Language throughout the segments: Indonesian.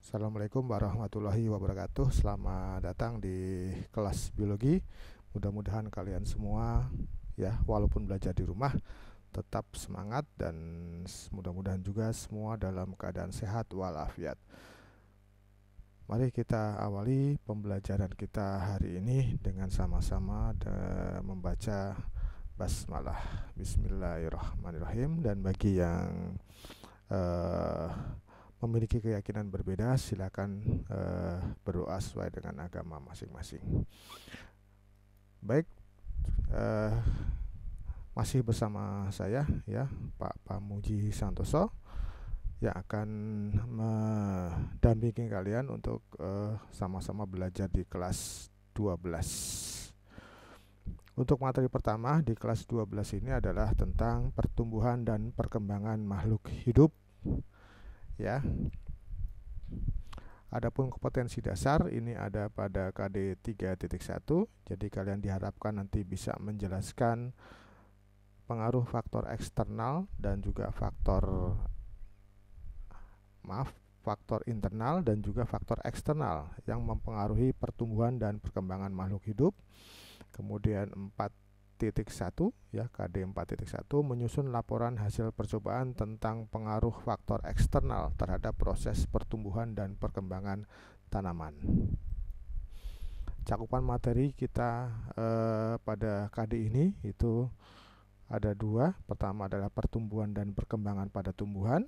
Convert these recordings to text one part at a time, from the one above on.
Assalamualaikum warahmatullahi wabarakatuh. Selamat datang di kelas biologi. Mudah-mudahan kalian semua ya, walaupun belajar di rumah, tetap semangat dan mudah-mudahan juga semua dalam keadaan sehat walafiat. Mari kita awali pembelajaran kita hari ini dengan sama-sama membaca basmalah. Bismillahirrahmanirrahim. Dan bagi yang memiliki keyakinan berbeda, silakan berdoa sesuai dengan agama masing-masing. Baik, masih bersama saya ya, Pak Pamuji Santoso, yang akan mendampingi kalian untuk sama-sama belajar di kelas 12. Untuk materi pertama di kelas 12 ini adalah tentang pertumbuhan dan perkembangan makhluk hidup. Ya. Adapun kompetensi dasar ini ada pada KD 3.1. Jadi kalian diharapkan nanti bisa menjelaskan pengaruh faktor eksternal dan juga faktor internal dan juga faktor eksternal yang mempengaruhi pertumbuhan dan perkembangan makhluk hidup. Kemudian 4.1 ya, KD 4.1 menyusun laporan hasil percobaan tentang pengaruh faktor eksternal terhadap proses pertumbuhan dan perkembangan tanaman. Cakupan materi kita pada KD ini itu ada dua. Pertama adalah pertumbuhan dan perkembangan pada tumbuhan,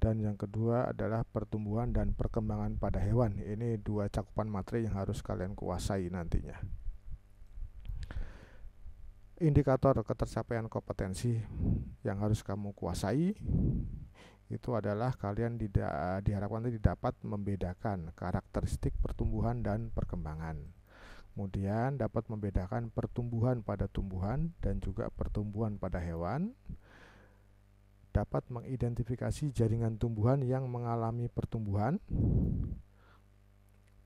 dan yang kedua adalah pertumbuhan dan perkembangan pada hewan. Ini dua cakupan materi yang harus kalian kuasai nantinya. Indikator ketercapaian kompetensi yang harus kamu kuasai itu adalah kalian diharapkan dapat membedakan karakteristik pertumbuhan dan perkembangan. Kemudian dapat membedakan pertumbuhan pada tumbuhan dan juga pertumbuhan pada hewan. Dapat mengidentifikasi jaringan tumbuhan yang mengalami pertumbuhan.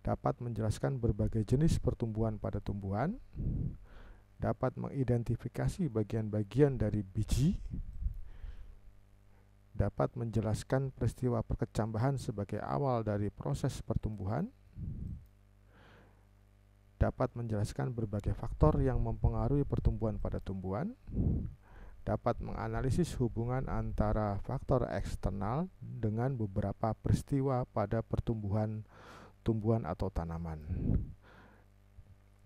Dapat menjelaskan berbagai jenis pertumbuhan pada tumbuhan. Dapat mengidentifikasi bagian-bagian dari biji. Dapat menjelaskan peristiwa perkecambahan sebagai awal dari proses pertumbuhan. Dapat menjelaskan berbagai faktor yang mempengaruhi pertumbuhan pada tumbuhan. Dapat menganalisis hubungan antara faktor eksternal dengan beberapa peristiwa pada pertumbuhan tumbuhan atau tanaman.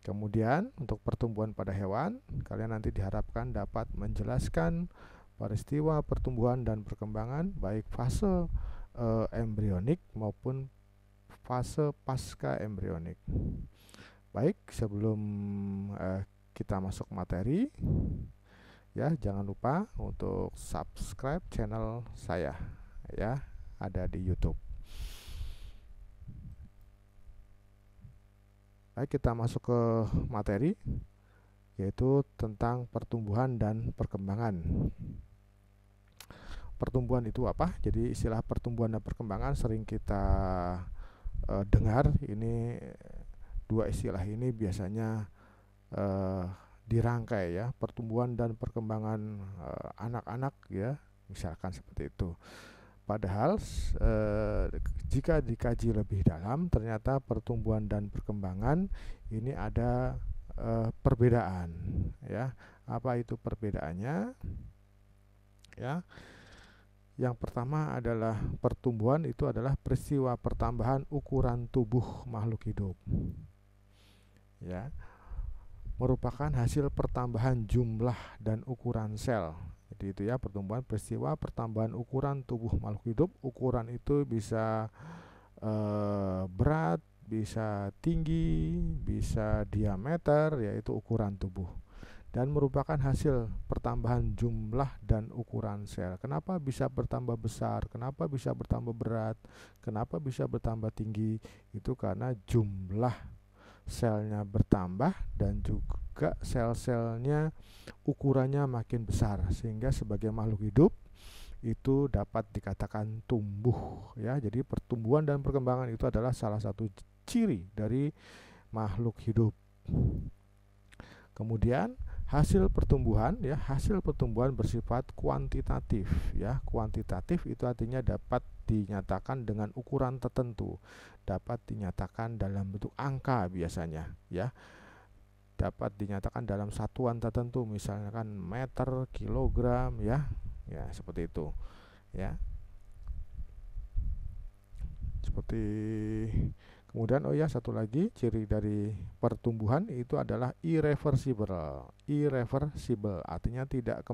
Kemudian untuk pertumbuhan pada hewan, kalian nanti diharapkan dapat menjelaskan peristiwa pertumbuhan dan perkembangan baik fase embrionik maupun fase pasca embrionik. Baik, sebelum kita masuk materi, ya jangan lupa untuk subscribe channel saya, ya ada di YouTube. Baik, kita masuk ke materi, yaitu tentang pertumbuhan dan perkembangan. Pertumbuhan itu apa? Jadi istilah pertumbuhan dan perkembangan sering kita dengar. Ini dua istilah ini biasanya dirangkai ya, pertumbuhan dan perkembangan anak-anak ya, misalkan seperti itu. Padahal jika dikaji lebih dalam, ternyata pertumbuhan dan perkembangan ini ada perbedaan ya. Apa itu perbedaannya? Ya. Yang pertama adalah pertumbuhan itu adalah peristiwa pertambahan ukuran tubuh makhluk hidup. Ya. Merupakan hasil pertambahan jumlah dan ukuran sel. Jadi itu ya, pertumbuhan peristiwa pertambahan ukuran tubuh makhluk hidup. Ukuran itu bisa berat, bisa tinggi, bisa diameter, yaitu ukuran tubuh. Dan merupakan hasil pertambahan jumlah dan ukuran sel. Kenapa bisa bertambah besar? Kenapa bisa bertambah berat? Kenapa bisa bertambah tinggi? Itu karena jumlah selnya bertambah dan juga sel-selnya ukurannya makin besar, sehingga sebagai makhluk hidup itu dapat dikatakan tumbuh ya. Jadi pertumbuhan dan perkembangan itu adalah salah satu ciri dari makhluk hidup. Kemudian Hasil pertumbuhan ya, hasil pertumbuhan bersifat kuantitatif ya. Kuantitatif itu artinya dapat dinyatakan dengan ukuran tertentu, dapat dinyatakan dalam bentuk angka biasanya ya, dapat dinyatakan dalam satuan tertentu, misalkan meter, kilogram ya, ya seperti itu ya. Seperti kemudian satu lagi ciri dari pertumbuhan itu adalah irreversible. Irreversible artinya tidak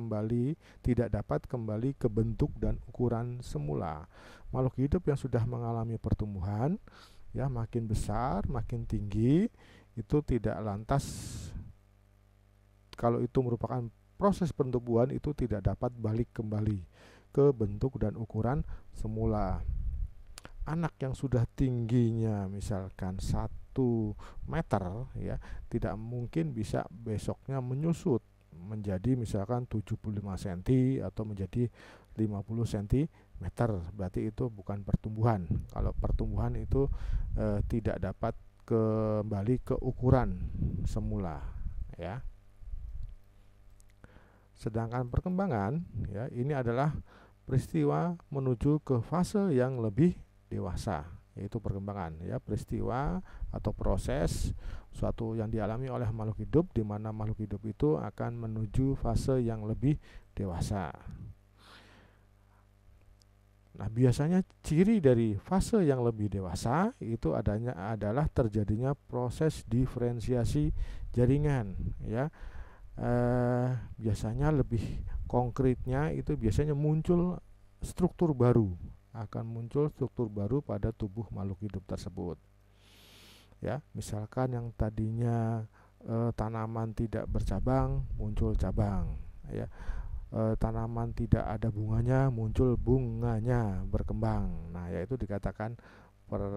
dapat kembali ke bentuk dan ukuran semula. Makhluk hidup yang sudah mengalami pertumbuhan ya, makin besar, makin tinggi, itu tidak lantas, kalau itu merupakan proses pertumbuhan, itu tidak dapat balik kembali ke bentuk dan ukuran semula. Anak yang sudah tingginya misalkan 1 meter ya, tidak mungkin bisa besoknya menyusut menjadi misalkan 75 cm atau menjadi 50 cm. Berarti itu bukan pertumbuhan. Kalau pertumbuhan itu tidak dapat kembali ke ukuran semula ya. Sedangkan perkembangan ya, ini adalah peristiwa menuju ke fase yang lebih dewasa, yaitu perkembangan ya, peristiwa atau proses suatu yang dialami oleh makhluk hidup, di mana makhluk hidup itu akan menuju fase yang lebih dewasa. Nah, biasanya ciri dari fase yang lebih dewasa itu adalah terjadinya proses diferensiasi jaringan ya. Biasanya lebih konkretnya itu biasanya muncul struktur baru, akan muncul struktur baru pada tubuh makhluk hidup tersebut ya. Misalkan yang tadinya tanaman tidak bercabang, muncul cabang ya. Tanaman tidak ada bunganya, muncul bunganya berkembang. Nah, yaitu dikatakan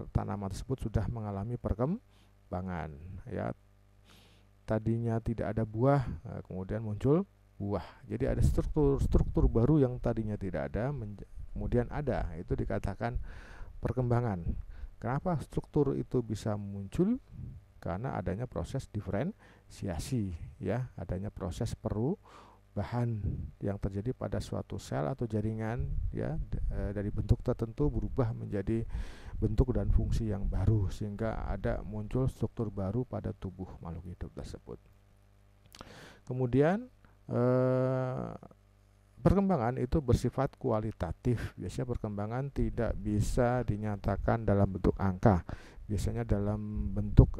tanaman tersebut sudah mengalami perkembangan ya. Tadinya tidak ada buah, kemudian muncul buah. Jadi ada struktur baru yang tadinya tidak ada, kemudian ada. Itu dikatakan perkembangan. Kenapa struktur itu bisa muncul? Karena adanya proses diferensiasi ya, adanya proses perubahan yang terjadi pada suatu sel atau jaringan ya, dari bentuk tertentu berubah menjadi bentuk dan fungsi yang baru, sehingga ada muncul struktur baru pada tubuh makhluk hidup tersebut. Kemudian perkembangan itu bersifat kualitatif. Biasanya perkembangan tidak bisa dinyatakan dalam bentuk angka. Biasanya dalam bentuk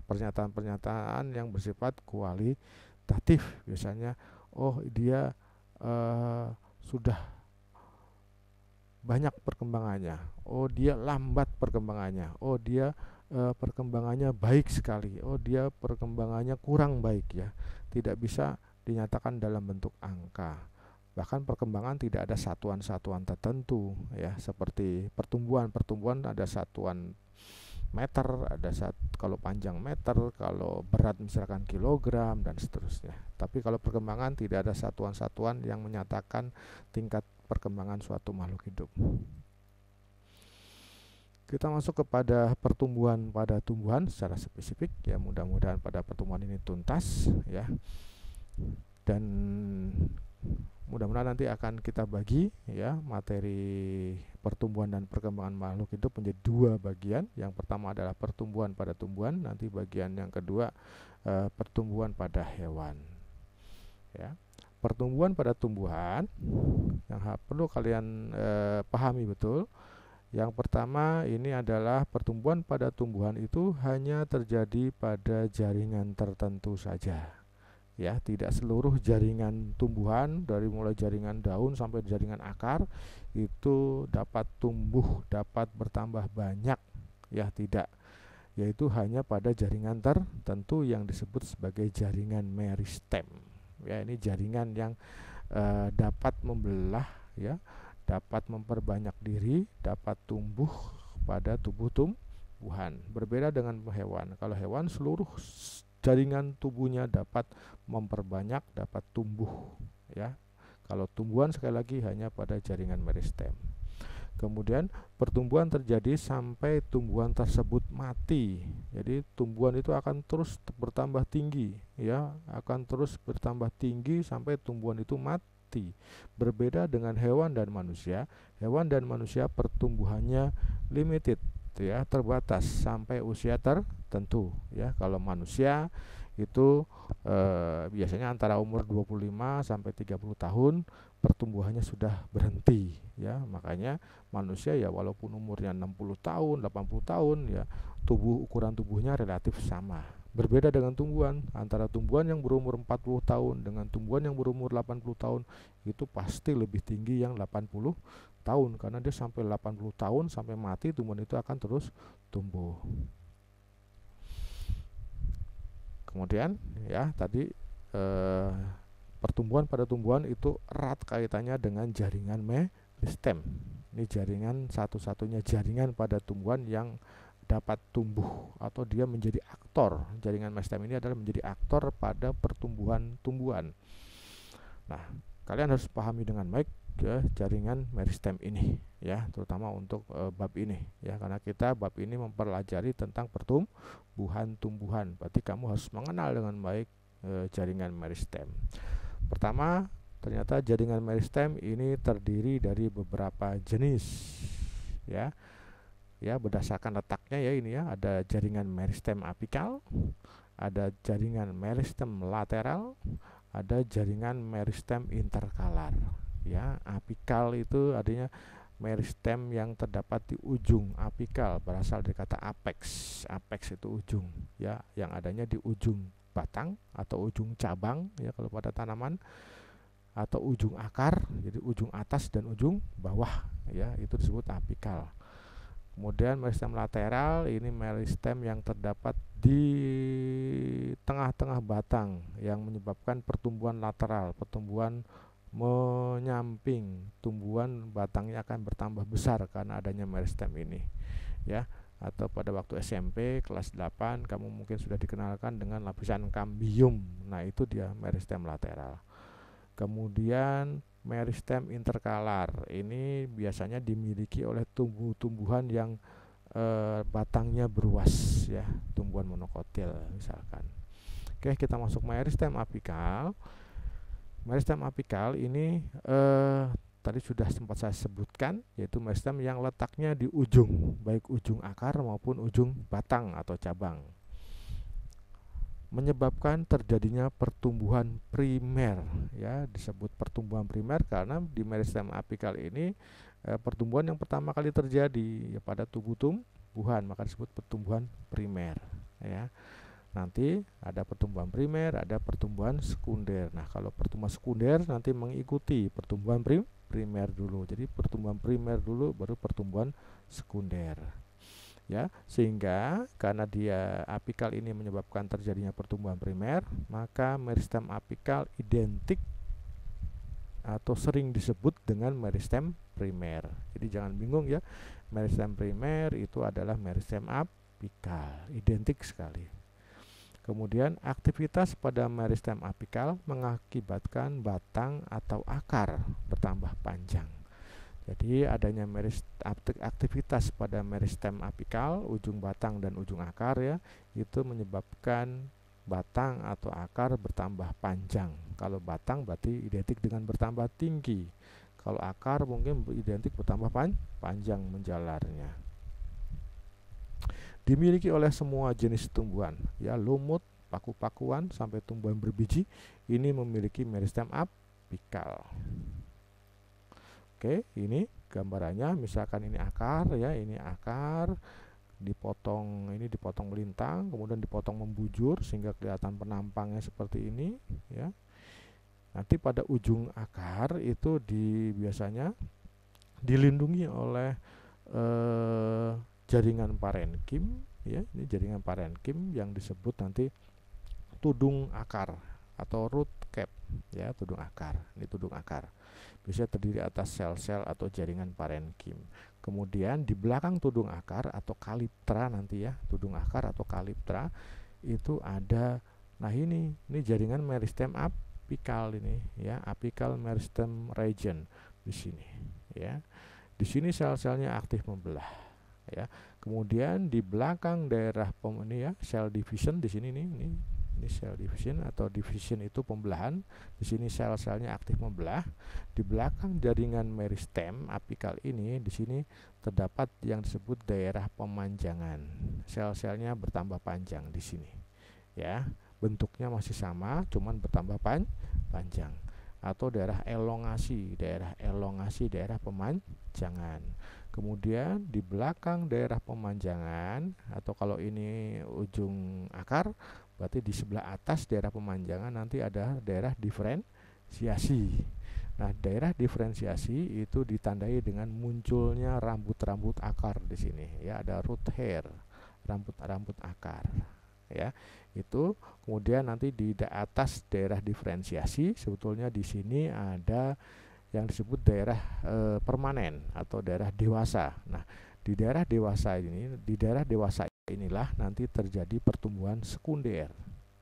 pernyataan-pernyataan yang bersifat kualitatif. Biasanya dia sudah banyak perkembangannya, dia lambat perkembangannya, dia perkembangannya baik sekali, dia perkembangannya kurang baik ya. Tidak bisa dinyatakan dalam bentuk angka. Bahkan perkembangan tidak ada satuan-satuan tertentu ya, seperti pertumbuhan ada satuan meter, kalau panjang meter, kalau berat misalkan kilogram dan seterusnya. Tapi kalau perkembangan tidak ada satuan-satuan yang menyatakan tingkat perkembangan suatu makhluk hidup. Kita masuk kepada pertumbuhan pada tumbuhan secara spesifik ya, mudah-mudahan pada pertemuan ini tuntas ya. Dan mudah-mudahan nanti akan kita bagi ya materi pertumbuhan dan perkembangan makhluk hidup menjadi 2 bagian. Yang pertama adalah pertumbuhan pada tumbuhan, nanti bagian yang kedua pertumbuhan pada hewan. Ya. Pertumbuhan pada tumbuhan yang perlu kalian pahami betul. Yang pertama ini adalah pertumbuhan pada tumbuhan itu hanya terjadi pada jaringan tertentu saja. Ya, tidak seluruh jaringan tumbuhan dari mulai jaringan daun sampai jaringan akar itu dapat tumbuh, dapat bertambah banyak. Ya, tidak. Yaitu hanya pada jaringan tertentu yang disebut sebagai jaringan meristem. Ya, ini jaringan yang dapat membelah ya, dapat memperbanyak diri, dapat tumbuh pada tubuh tumbuhan. Berbeda dengan hewan. Kalau hewan seluruh jaringan tubuhnya dapat memperbanyak, dapat tumbuh ya. Kalau tumbuhan sekali lagi hanya pada jaringan meristem. Kemudian pertumbuhan terjadi sampai tumbuhan tersebut mati. Jadi tumbuhan itu akan terus bertambah tinggi, ya, akan terus bertambah tinggi sampai tumbuhan itu mati. Berbeda dengan hewan dan manusia. Hewan dan manusia pertumbuhannya limited, ya, terbatas sampai usia tertentu, ya. Kalau manusia itu biasanya antara umur 25 sampai 30 tahun pertumbuhannya sudah berhenti, ya. Makanya manusia ya walaupun umurnya 60 tahun, 80 tahun, ya, ukuran tubuhnya relatif sama. Berbeda dengan tumbuhan, antara tumbuhan yang berumur 40 tahun dengan tumbuhan yang berumur 80 tahun itu pasti lebih tinggi yang 80 tahun, karena dia sampai 80 tahun sampai mati tumbuhan itu akan terus tumbuh. Kemudian, ya, tadi pertumbuhan pada tumbuhan itu erat kaitannya dengan jaringan meristem. Ini jaringan satu-satunya jaringan pada tumbuhan yang dapat tumbuh atau dia menjadi aktor. Jaringan meristem ini adalah menjadi aktor pada pertumbuhan tumbuhan. Nah, kalian harus pahami dengan baik, ya, jaringan meristem ini, ya, terutama untuk bab ini, ya, karena kita bab ini mempelajari tentang pertumbuhan tumbuhan. Berarti kamu harus mengenal dengan baik jaringan meristem. Pertama, ternyata jaringan meristem ini terdiri dari beberapa jenis, ya. Ya, berdasarkan letaknya, ya, ini, ya, ada jaringan meristem apikal, ada jaringan meristem lateral, ada jaringan meristem interkalar, ya. Apikal itu artinya meristem yang terdapat di ujung. Apikal berasal dari kata apex. Apex itu ujung, ya, yang adanya di ujung batang atau ujung cabang, ya, kalau pada tanaman, atau ujung akar, jadi ujung atas dan ujung bawah, ya, itu disebut apikal. Kemudian meristem lateral ini meristem yang terdapat di tengah-tengah batang yang menyebabkan pertumbuhan lateral, pertumbuhan menyamping, tumbuhan batangnya akan bertambah besar karena adanya meristem ini, ya. Atau pada waktu SMP kelas 8 kamu mungkin sudah dikenalkan dengan lapisan kambium. Nah, itu dia meristem lateral. Kemudian meristem interkalar ini biasanya dimiliki oleh tumbuh-tumbuhan yang batangnya beruas, ya, tumbuhan monokotil misalkan. Oke, kita masuk meristem apikal. Meristem apikal ini tadi sudah sempat saya sebutkan, yaitu meristem yang letaknya di ujung, baik ujung akar maupun ujung batang atau cabang, menyebabkan terjadinya pertumbuhan primer, ya. Disebut pertumbuhan primer karena di meristem apikal ini pertumbuhan yang pertama kali terjadi, ya, pada tubuh tumbuhan, maka disebut pertumbuhan primer, ya. Nanti ada pertumbuhan primer, ada pertumbuhan sekunder. Nah, kalau pertumbuhan sekunder nanti mengikuti pertumbuhan primer dulu. Jadi pertumbuhan primer dulu baru pertumbuhan sekunder, ya. Sehingga karena dia apikal ini menyebabkan terjadinya pertumbuhan primer, maka meristem apikal identik atau sering disebut dengan meristem primer. Jadi jangan bingung, ya. Meristem primer itu adalah meristem apikal, identik sekali. Kemudian aktivitas pada meristem apikal mengakibatkan batang atau akar bertambah panjang. Jadi adanya aktivitas pada meristem apikal, ujung batang dan ujung akar, ya, itu menyebabkan batang atau akar bertambah panjang. Kalau batang berarti identik dengan bertambah tinggi. Kalau akar mungkin identik bertambah panjang menjalarnya. Dimiliki oleh semua jenis tumbuhan, ya, lumut, paku-pakuan sampai tumbuhan berbiji ini memiliki meristem apikal. Oke, ini gambarannya, misalkan ini akar, ya, ini akar dipotong, ini dipotong melintang, kemudian dipotong membujur sehingga kelihatan penampangnya seperti ini, ya. Nanti pada ujung akar itu biasanya dilindungi oleh jaringan parenkim, ya. Ini jaringan parenkim yang disebut nanti tudung akar atau root cap, ya, tudung akar. Ini tudung akar. Bisa terdiri atas sel-sel atau jaringan parenkim. Kemudian di belakang tudung akar atau kaliptra nanti, ya, tudung akar atau kaliptra itu ada, nah ini jaringan meristem apikal ini, ya, apical meristem region di sini, ya. Di sini sel-selnya aktif membelah, ya. Kemudian di belakang daerah ini ya, cell division di sini nih, ini cell division atau division itu pembelahan. Di sini sel-selnya aktif membelah. Di belakang jaringan meristem apikal ini, di sini terdapat yang disebut daerah pemanjangan. Sel-selnya bertambah panjang di sini. Ya, bentuknya masih sama, cuman bertambah panjang. Atau daerah elongasi, daerah pemanjangan. Kemudian di belakang daerah pemanjangan, atau kalau ini ujung akar, berarti di sebelah atas daerah pemanjangan nanti ada daerah diferensiasi. Nah, daerah diferensiasi itu ditandai dengan munculnya rambut-rambut akar di sini, ya, ada root hair, rambut-rambut akar, ya. Itu kemudian nanti di atas daerah diferensiasi sebetulnya di sini ada yang disebut daerah permanen atau daerah dewasa. Nah, di daerah dewasa inilah nanti terjadi pertumbuhan sekunder,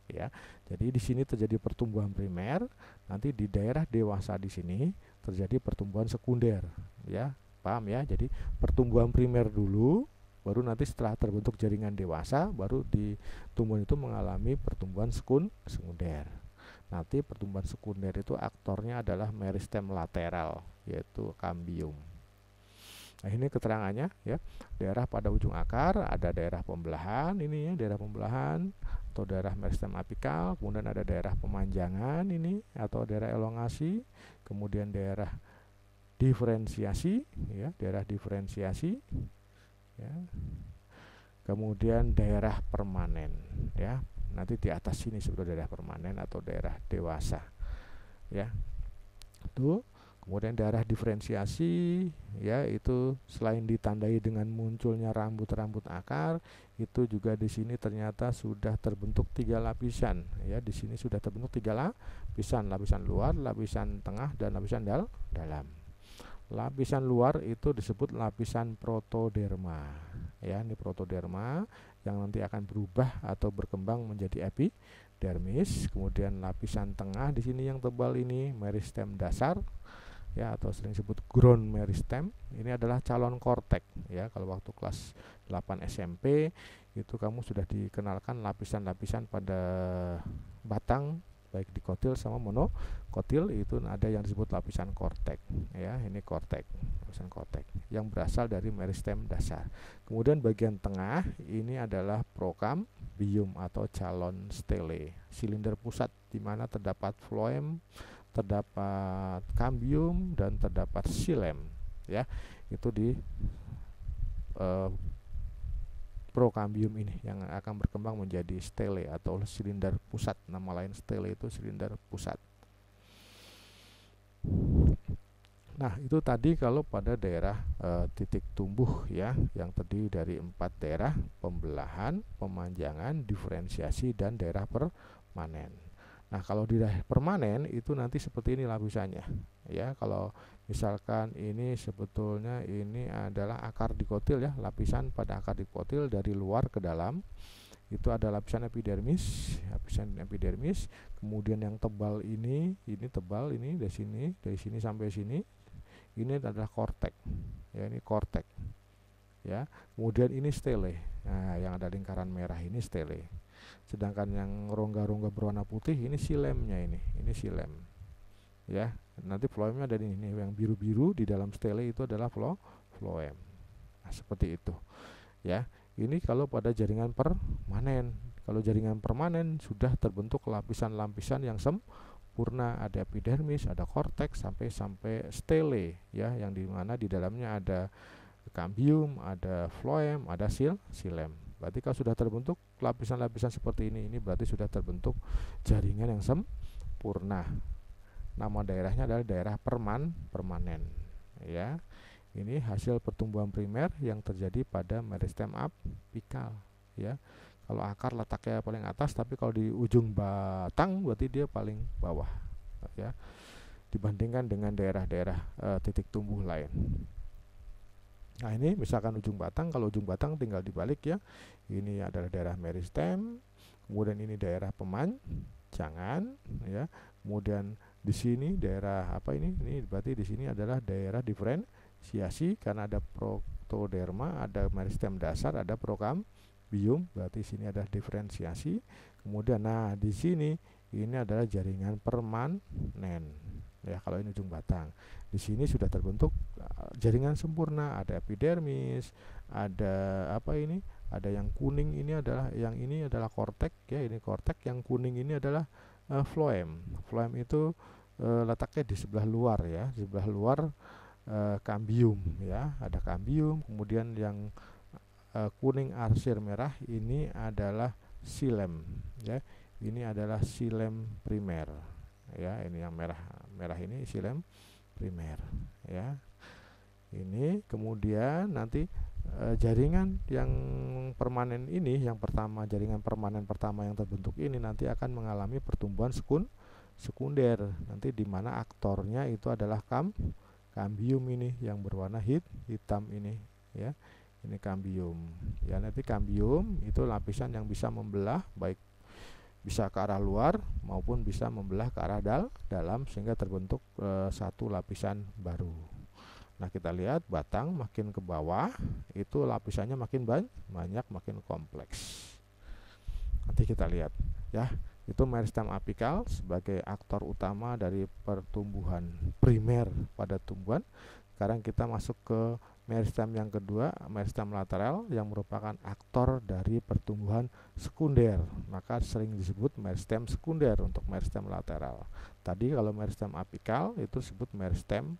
ya. Jadi di sini terjadi pertumbuhan primer, nanti di daerah dewasa di sini terjadi pertumbuhan sekunder, ya. Paham ya? Jadi pertumbuhan primer dulu, baru nanti setelah terbentuk jaringan dewasa, baru di tumbuhan itu mengalami pertumbuhan sekunder. Nanti pertumbuhan sekunder itu aktornya adalah meristem lateral, yaitu kambium. Nah, ini keterangannya, ya. Daerah pada ujung akar ada daerah pembelahan, ini ya, daerah pembelahan atau daerah meristem apikal. Kemudian ada daerah pemanjangan ini atau daerah elongasi. Kemudian daerah diferensiasi, ya, daerah diferensiasi, ya. Kemudian daerah permanen, ya. Nanti di atas sini sebetulnya daerah permanen atau daerah dewasa, ya. Itu kemudian daerah diferensiasi, ya, itu selain ditandai dengan munculnya rambut-rambut akar, itu juga di sini ternyata sudah terbentuk 3 lapisan, ya. Di sini sudah terbentuk 3 lapisan, lapisan luar, lapisan tengah, dan lapisan dalam. Lapisan luar itu disebut lapisan protoderma, ya. Ini protoderma yang nanti akan berubah atau berkembang menjadi epidermis. Kemudian lapisan tengah di sini yang tebal ini meristem dasar, ya, atau sering disebut ground meristem. Ini adalah calon kortek, ya. Kalau waktu kelas 8 SMP itu kamu sudah dikenalkan lapisan-lapisan pada batang, baik dikotil sama monokotil, itu ada yang disebut lapisan kortek, ya. Ini kortek, lapisan kortek yang berasal dari meristem dasar. Kemudian bagian tengah ini adalah prokambium atau calon stele, silinder pusat di mana terdapat floem, terdapat kambium, dan terdapat xilem, ya. Itu di prokambium ini yang akan berkembang menjadi stele atau silinder pusat. Nama lain stele itu silinder pusat. Nah, itu tadi kalau pada daerah titik tumbuh, ya, yang terdiri dari 4 daerah: pembelahan, pemanjangan, diferensiasi, dan daerah permanen. Nah, kalau di daerah permanen itu nanti seperti ini lapisannya, ya. Kalau misalkan ini sebetulnya ini adalah akar dikotil, ya, lapisan pada akar dikotil dari luar ke dalam. Itu ada lapisan epidermis, kemudian yang tebal ini tebal, ini dari sini sampai sini. Ini adalah kortek, ya, ini kortek, ya. Kemudian ini stele. Nah, yang ada lingkaran merah ini stele. Sedangkan yang rongga-rongga berwarna putih ini silemnya, ini silem, ya. Nanti floemnya ada ini, yang biru-biru di dalam stele itu adalah floem. Nah, seperti itu, ya. Ini kalau pada jaringan permanen. Kalau jaringan permanen sudah terbentuk lapisan-lapisan yang sempurna, ada epidermis, ada korteks, sampai stele, ya, yang dimana di dalamnya ada kambium, ada floem, ada silem. Berarti kalau sudah terbentuk lapisan-lapisan seperti ini berarti sudah terbentuk jaringan yang sempurna. Nama daerahnya adalah daerah permanen, ya. Ini hasil pertumbuhan primer yang terjadi pada meristem apikal, ya. Kalau akar letaknya paling atas, tapi kalau di ujung batang berarti dia paling bawah, ya, dibandingkan dengan daerah-daerah titik tumbuh lain. Nah, ini misalkan ujung batang, kalau ujung batang tinggal dibalik, ya. Ini adalah daerah meristem, kemudian ini daerah pemanjangan, ya. Kemudian Di sini daerah apa ini? Ini berarti di sini adalah daerah diferensiasi karena ada protoderma, ada meristem dasar, ada prokambium. Berarti sini ada diferensiasi. Kemudian nah di sini ini adalah jaringan permanen. Ya, kalau ini ujung batang. Di sini sudah terbentuk jaringan sempurna, ada epidermis, ada apa ini? Ada yang kuning ini adalah kortek ya, ini kortek. Yang kuning ini adalah floem. Floem itu letaknya di sebelah luar ya, di sebelah luar kambium ya, ada kambium. Kemudian yang kuning arsir merah ini adalah xilem ya, ini adalah xilem primer ya, ini yang merah ini xilem primer ya. Ini kemudian nanti jaringan yang permanen ini, yang pertama, jaringan permanen pertama yang terbentuk ini nanti akan mengalami pertumbuhan sekunder, nanti di mana aktornya itu adalah kambium ini yang berwarna hitam ini ya, ini kambium ya. Nanti kambium itu lapisan yang bisa membelah, baik bisa ke arah luar maupun bisa membelah ke arah dalam sehingga terbentuk satu lapisan baru. Nah, kita lihat batang makin ke bawah itu lapisannya makin banyak, makin kompleks. Nanti kita lihat ya, itu meristem apikal sebagai aktor utama dari pertumbuhan primer pada tumbuhan. Sekarang kita masuk ke meristem yang kedua, meristem lateral, yang merupakan aktor dari pertumbuhan sekunder. Maka sering disebut meristem sekunder untuk meristem lateral. Tadi kalau meristem apikal itu disebut meristem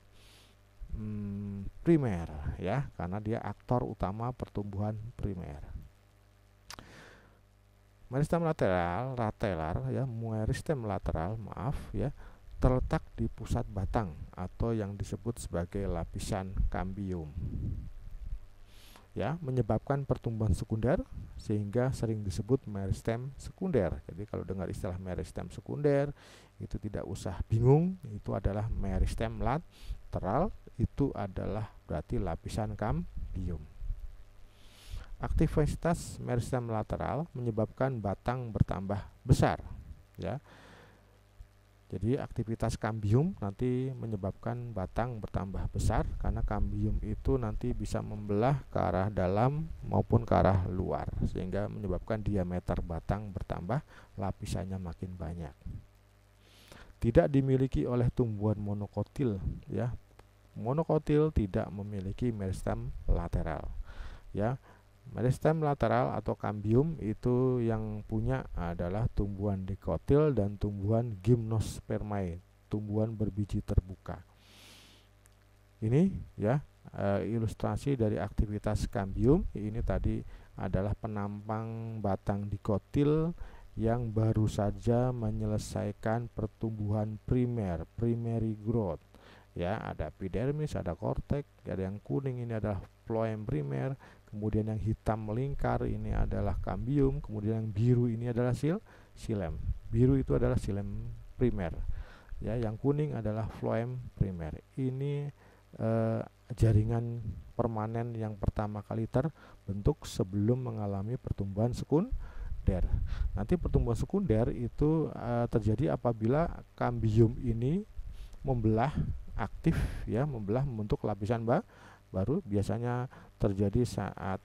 primer ya, karena dia aktor utama pertumbuhan primer. Meristem lateral ya, meristem lateral ya, terletak di pusat batang atau yang disebut sebagai lapisan kambium ya, menyebabkan pertumbuhan sekunder sehingga sering disebut meristem sekunder. Jadi kalau dengar istilah meristem sekunder itu tidak usah bingung, itu adalah meristem lateral, itu adalah berarti lapisan kambium. Aktivitas meristem lateral menyebabkan batang bertambah besar ya. Jadi aktivitas kambium nanti menyebabkan batang bertambah besar karena kambium itu nanti bisa membelah ke arah dalam maupun ke arah luar sehingga menyebabkan diameter batang bertambah, lapisannya makin banyak. Tidak dimiliki oleh tumbuhan monokotil ya. Monokotil tidak memiliki meristem lateral ya. Meristem lateral atau kambium itu yang punya adalah tumbuhan dikotil dan tumbuhan gimnospermae, tumbuhan berbiji terbuka. Ini ya ilustrasi dari aktivitas kambium. Ini tadi adalah penampang batang dikotil yang baru saja menyelesaikan pertumbuhan primer, primary growth. Ya, ada epidermis, ada kortek, ada yang kuning ini adalah floem primer, kemudian yang hitam melingkar ini adalah kambium, kemudian yang biru ini adalah xilem. Biru itu adalah xilem primer. Ya, yang kuning adalah floem primer. Ini jaringan permanen yang pertama kali terbentuk sebelum mengalami pertumbuhan sekunder. Nanti pertumbuhan sekunder itu terjadi apabila kambium ini membelah aktif ya, membentuk lapisan baru. Biasanya terjadi saat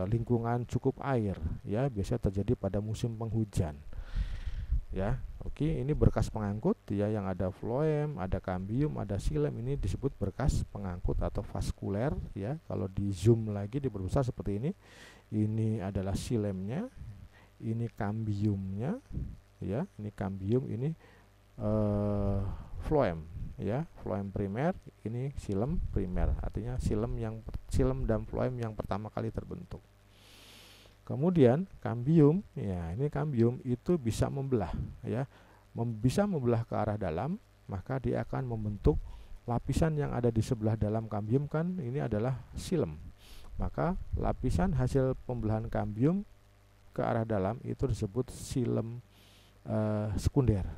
lingkungan cukup air ya, biasanya terjadi pada musim penghujan ya. Oke, ini berkas pengangkut ya, yang ada floem, ada kambium, ada xilem, ini disebut berkas pengangkut atau vaskuler ya. Kalau di zoom lagi, diperbesar seperti ini adalah xilemnya, ini kambiumnya ya, ini kambium, ini floem ya, floem primer, ini xilem primer, artinya xilem dan floem yang pertama kali terbentuk. Kemudian kambium ya, ini kambium itu bisa membelah ya, bisa membelah ke arah dalam, maka dia akan membentuk lapisan yang ada di sebelah dalam kambium, kan ini adalah xilem, maka lapisan hasil pembelahan kambium ke arah dalam itu disebut xilem sekunder.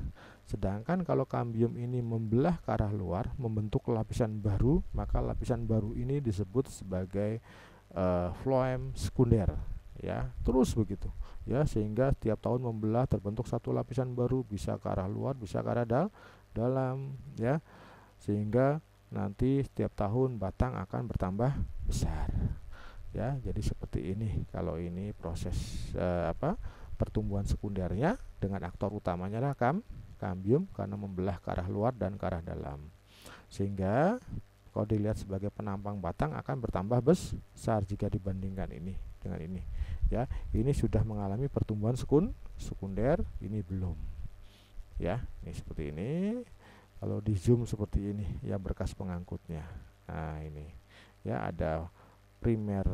Sedangkan kalau kambium ini membelah ke arah luar, membentuk lapisan baru, maka lapisan baru ini disebut sebagai floem sekunder ya, terus begitu ya, sehingga setiap tahun membelah terbentuk satu lapisan baru, bisa ke arah luar, bisa ke arah dalam, ya, sehingga nanti setiap tahun batang akan bertambah besar, ya. Jadi seperti ini kalau ini proses pertumbuhan sekundernya, dengan aktor utamanya adalah kambium karena membelah ke arah luar dan ke arah dalam, sehingga kalau dilihat sebagai penampang batang akan bertambah besar jika dibandingkan ini dengan ini, ya. Ini sudah mengalami pertumbuhan sekunder, ini belum, ya. Ini seperti ini. Kalau di zoom seperti ini, ya, berkas pengangkutnya. Nah, ini, ya, ada primer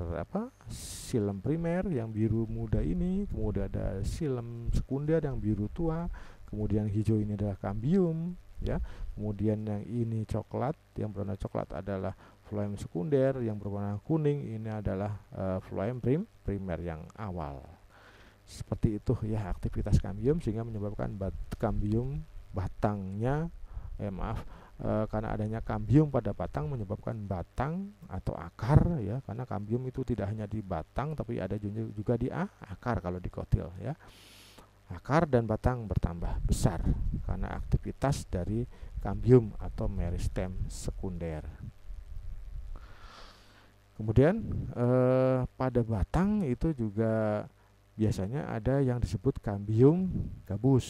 silem primer yang biru muda ini, kemudian ada silem sekunder yang biru tua, kemudian hijau ini adalah kambium, ya. Kemudian yang ini coklat, yang berwarna coklat adalah floem sekunder, yang berwarna kuning ini adalah floem primer yang awal. Seperti itu, ya, aktivitas kambium, sehingga menyebabkan kambium batangnya karena adanya kambium pada batang menyebabkan batang atau akar, ya, karena kambium itu tidak hanya di batang tapi ada juga di akar kalau di kotil, ya. Akar dan batang bertambah besar karena aktivitas dari kambium atau meristem sekunder. Kemudian pada batang itu juga biasanya ada yang disebut kambium gabus,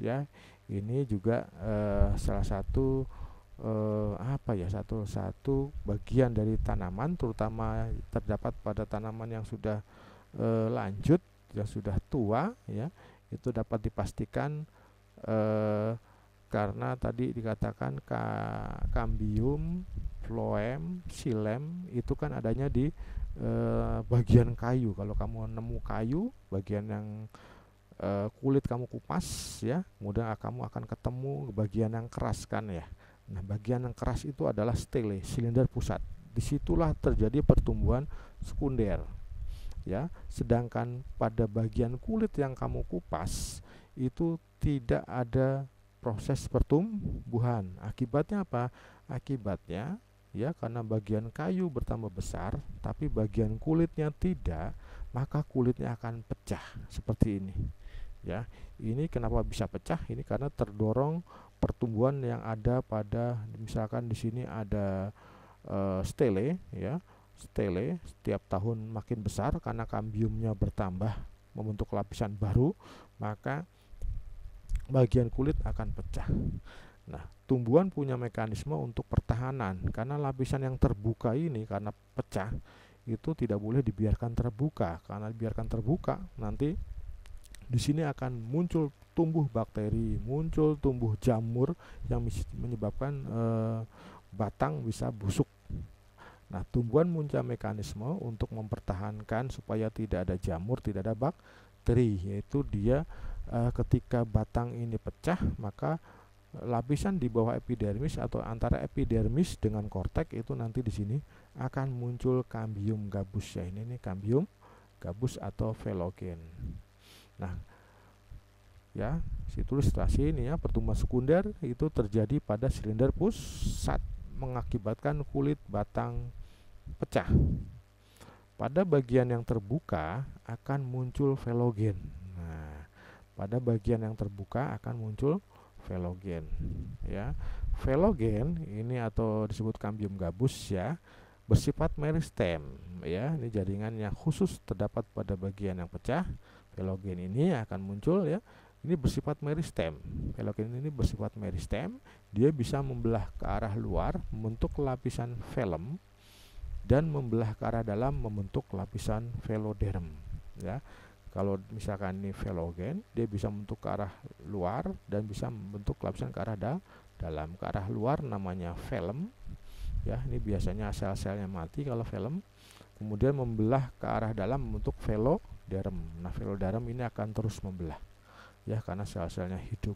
ya. Ini juga salah satu satu bagian dari tanaman, terutama terdapat pada tanaman yang sudah lanjut, yang sudah tua, ya. Itu dapat dipastikan karena tadi dikatakan kambium, floem, silem itu kan adanya di bagian kayu. Kalau kamu nemu kayu, bagian yang kulit kamu kupas, ya, kemudian kamu akan ketemu bagian yang keras, kan, ya. Nah, bagian yang keras itu adalah stele, silinder pusat. Disitulah terjadi pertumbuhan sekunder, ya. Sedangkan pada bagian kulit yang kamu kupas itu tidak ada proses pertumbuhan. Akibatnya apa? Akibatnya, ya, karena bagian kayu bertambah besar tapi bagian kulitnya tidak, maka kulitnya akan pecah seperti ini, ya. Ini kenapa bisa pecah? Ini karena terdorong pertumbuhan yang ada pada, misalkan di sini ada stele, ya. Stele setiap tahun makin besar karena kambiumnya bertambah membentuk lapisan baru, maka bagian kulit akan pecah. Nah, tumbuhan punya mekanisme untuk pertahanan karena lapisan yang terbuka ini karena pecah itu tidak boleh dibiarkan terbuka. Karena dibiarkan terbuka, nanti di sini akan muncul tumbuh bakteri, muncul tumbuh jamur yang menyebabkan batang bisa busuk. Nah, tumbuhan punya mekanisme untuk mempertahankan supaya tidak ada jamur, tidak ada bakteri, yaitu dia ketika batang ini pecah, maka lapisan di bawah epidermis atau antara epidermis dengan kortek itu nanti di sini akan muncul kambium gabus, ya. Ini kambium gabus atau velogen. Nah, ya, situ ilustrasi ini, ya, pertumbuhan sekunder itu terjadi pada silinder pusat mengakibatkan kulit batang pecah. Pada bagian yang terbuka akan muncul velogen. Nah, pada bagian yang terbuka akan muncul velogen, ya. Velogen ini atau disebut kambium gabus, ya, bersifat meristem, ya. Ini jaringan yang khusus terdapat pada bagian yang pecah. Velogen ini akan muncul, ya. Ini bersifat meristem. Velogen ini bersifat meristem. Dia bisa membelah ke arah luar membentuk lapisan velum dan membelah ke arah dalam membentuk lapisan veloderm, ya. Kalau misalkan ini velogen, dia bisa membentuk ke arah luar dan bisa membentuk lapisan ke arah dalam. Ke arah luar namanya velum, ya. Ini biasanya sel-selnya mati kalau velum. Kemudian membelah ke arah dalam membentuk veloderm. Nah, veloderm ini akan terus membelah, ya, karena sel-selnya hidup,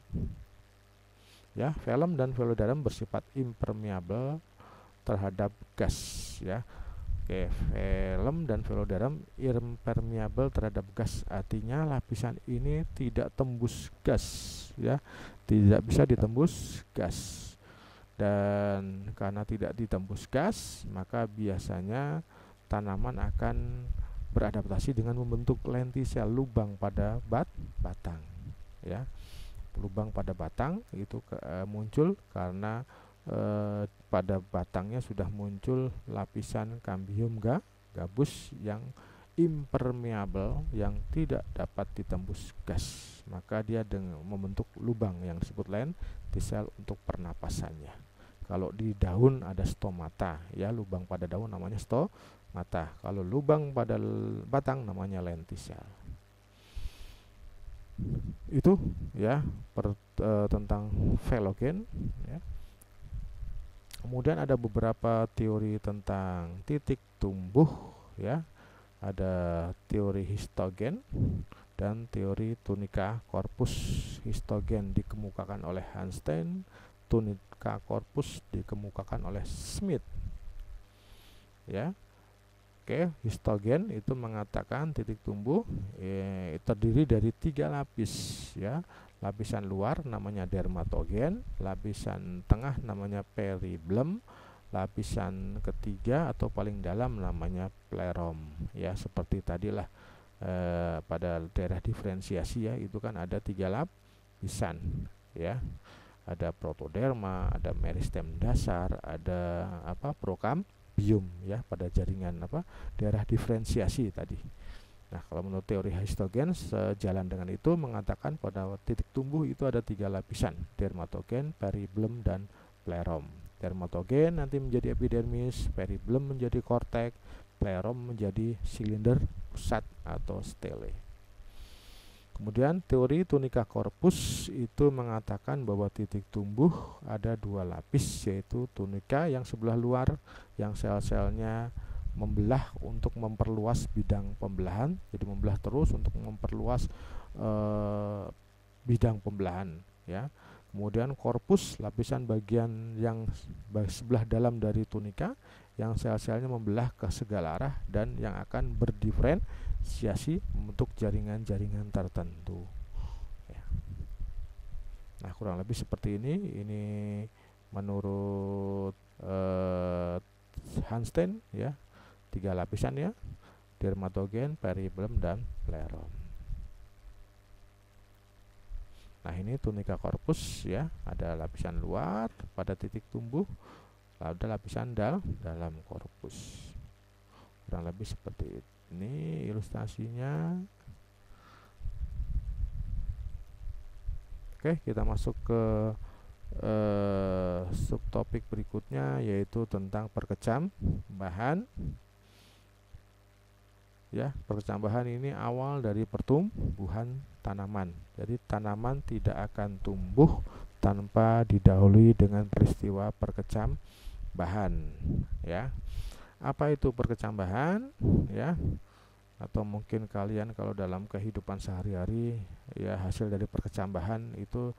ya. Velum dan veloderm bersifat impermeable terhadap gas, ya. Oke, velum dan veloderm impermeable terhadap gas, artinya lapisan ini tidak tembus gas, ya, tidak bisa ditembus gas. Dan karena tidak ditembus gas, maka biasanya tanaman akan beradaptasi dengan membentuk lentisel, lubang pada batang, ya. Lubang pada batang itu muncul karena pada batangnya sudah muncul lapisan kambium gabus yang impermeable, yang tidak dapat ditembus gas, maka dia membentuk lubang yang disebut lenticel untuk pernapasannya. Kalau di daun ada stomata, ya, lubang pada daun namanya stomata. Kalau lubang pada batang namanya lenticel. Itu ya tentang velogen, ya. Kemudian ada beberapa teori tentang titik tumbuh, ya. Ada teori histogen dan teori tunica corpus. Histogen dikemukakan oleh Hanstein, tunica corpus dikemukakan oleh Smith. Ya. Oke, histogen itu mengatakan titik tumbuh terdiri dari 3 lapis, ya. Lapisan luar namanya dermatogen, lapisan tengah namanya periblem, lapisan ketiga atau paling dalam namanya plerom, ya. Seperti tadilah pada daerah diferensiasi, ya, itu kan ada 3 lapisan, ya. Ada protoderma, ada meristem dasar, ada prokambium, ya, pada jaringan daerah diferensiasi tadi. Nah, kalau menurut teori histogen, sejalan dengan itu mengatakan pada titik tumbuh itu ada 3 lapisan, dermatogen, periblem, dan plerom. Dermatogen nanti menjadi epidermis, periblem menjadi kortek, plerom menjadi silinder pusat atau stele. Kemudian teori tunica corpus itu mengatakan bahwa titik tumbuh ada 2 lapis, yaitu tunica yang sebelah luar yang sel-selnya membelah untuk memperluas bidang pembelahan, jadi membelah terus untuk memperluas bidang pembelahan, ya. Kemudian korpus, lapisan bagian yang sebelah dalam dari tunica yang sel-selnya membelah ke segala arah dan yang akan berdiferensiasi membentuk jaringan-jaringan tertentu, ya. Nah, kurang lebih seperti ini menurut Hanstein, ya. 3 lapisan, ya, dermatogen, periblem, dan plerom. Nah, ini tunica corpus, ya, ada lapisan luar pada titik tumbuh, lalu ada lapisan dalam korpus. Kurang lebih seperti ini ilustrasinya. Oke, kita masuk ke subtopik berikutnya, yaitu tentang perkecambahan. Ya, perkecambahan ini awal dari pertumbuhan tanaman. Jadi tanaman tidak akan tumbuh tanpa didahului dengan peristiwa perkecambahan, ya. Apa itu perkecambahan, ya? Atau mungkin kalian kalau dalam kehidupan sehari-hari, ya, hasil dari perkecambahan itu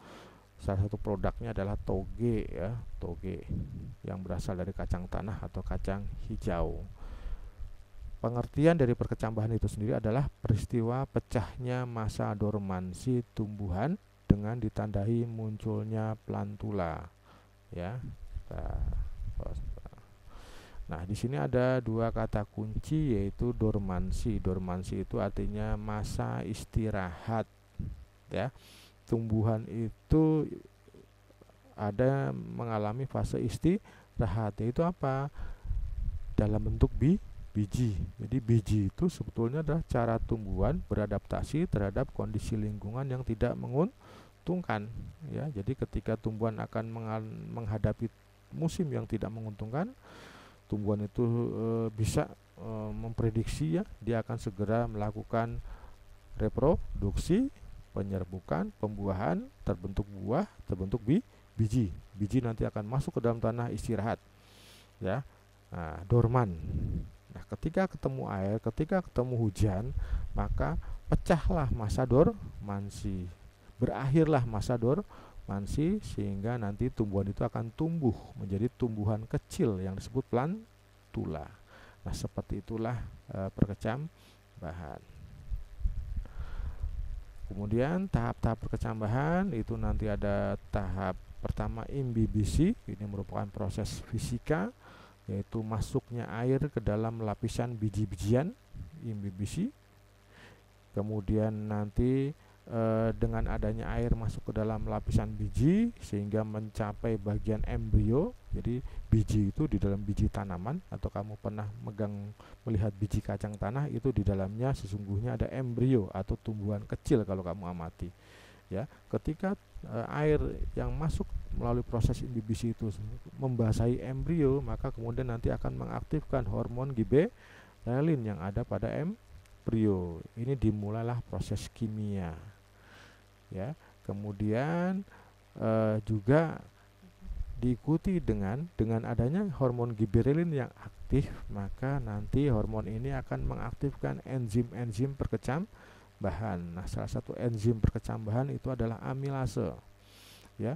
salah satu produknya adalah toge, ya, toge yang berasal dari kacang tanah atau kacang hijau. Pengertian dari perkecambahan itu sendiri adalah peristiwa pecahnya masa dormansi tumbuhan dengan ditandai munculnya plantula, ya. Nah, di sini ada 2 kata kunci, yaitu dormansi. Dormansi itu artinya masa istirahat, ya. Tumbuhan itu ada mengalami fase istirahat, yaitu apa? Dalam bentuk biji. Jadi biji itu sebetulnya adalah cara tumbuhan beradaptasi terhadap kondisi lingkungan yang tidak menguntungkan, ya. Jadi ketika tumbuhan akan menghadapi musim yang tidak menguntungkan, tumbuhan itu bisa memprediksi, ya, dia akan segera melakukan reproduksi, penyerbukan, pembuahan, terbentuk buah, terbentuk biji. Biji nanti akan masuk ke dalam tanah istirahat, ya. Nah, dorman. Nah, ketika ketemu air, ketika ketemu hujan, maka pecahlah masa dormansi, berakhirlah masa dormansi, sehingga nanti tumbuhan itu akan tumbuh menjadi tumbuhan kecil yang disebut plantula. Nah, seperti itulah perkecambahan. Kemudian tahap-tahap perkecambahan itu nanti ada tahap pertama imbibisi, ini merupakan proses fisika, yaitu masuknya air ke dalam lapisan biji-bijian, imbibisi. Kemudian nanti dengan adanya air masuk ke dalam lapisan biji sehingga mencapai bagian embrio. Jadi biji itu di dalam biji tanaman, atau kamu pernah melihat biji kacang tanah, itu di dalamnya sesungguhnya ada embrio atau tumbuhan kecil kalau kamu amati. Ya, ketika air yang masuk melalui proses imbibisi itu membasahi embrio, maka kemudian nanti akan mengaktifkan hormon giberelin yang ada pada embrio. Ini dimulailah proses kimia. Ya, kemudian juga diikuti dengan adanya hormon giberelin yang aktif, maka nanti hormon ini akan mengaktifkan enzim-enzim perkecambahan. Nah, salah satu enzim perkecambahan itu adalah amilase. Ya,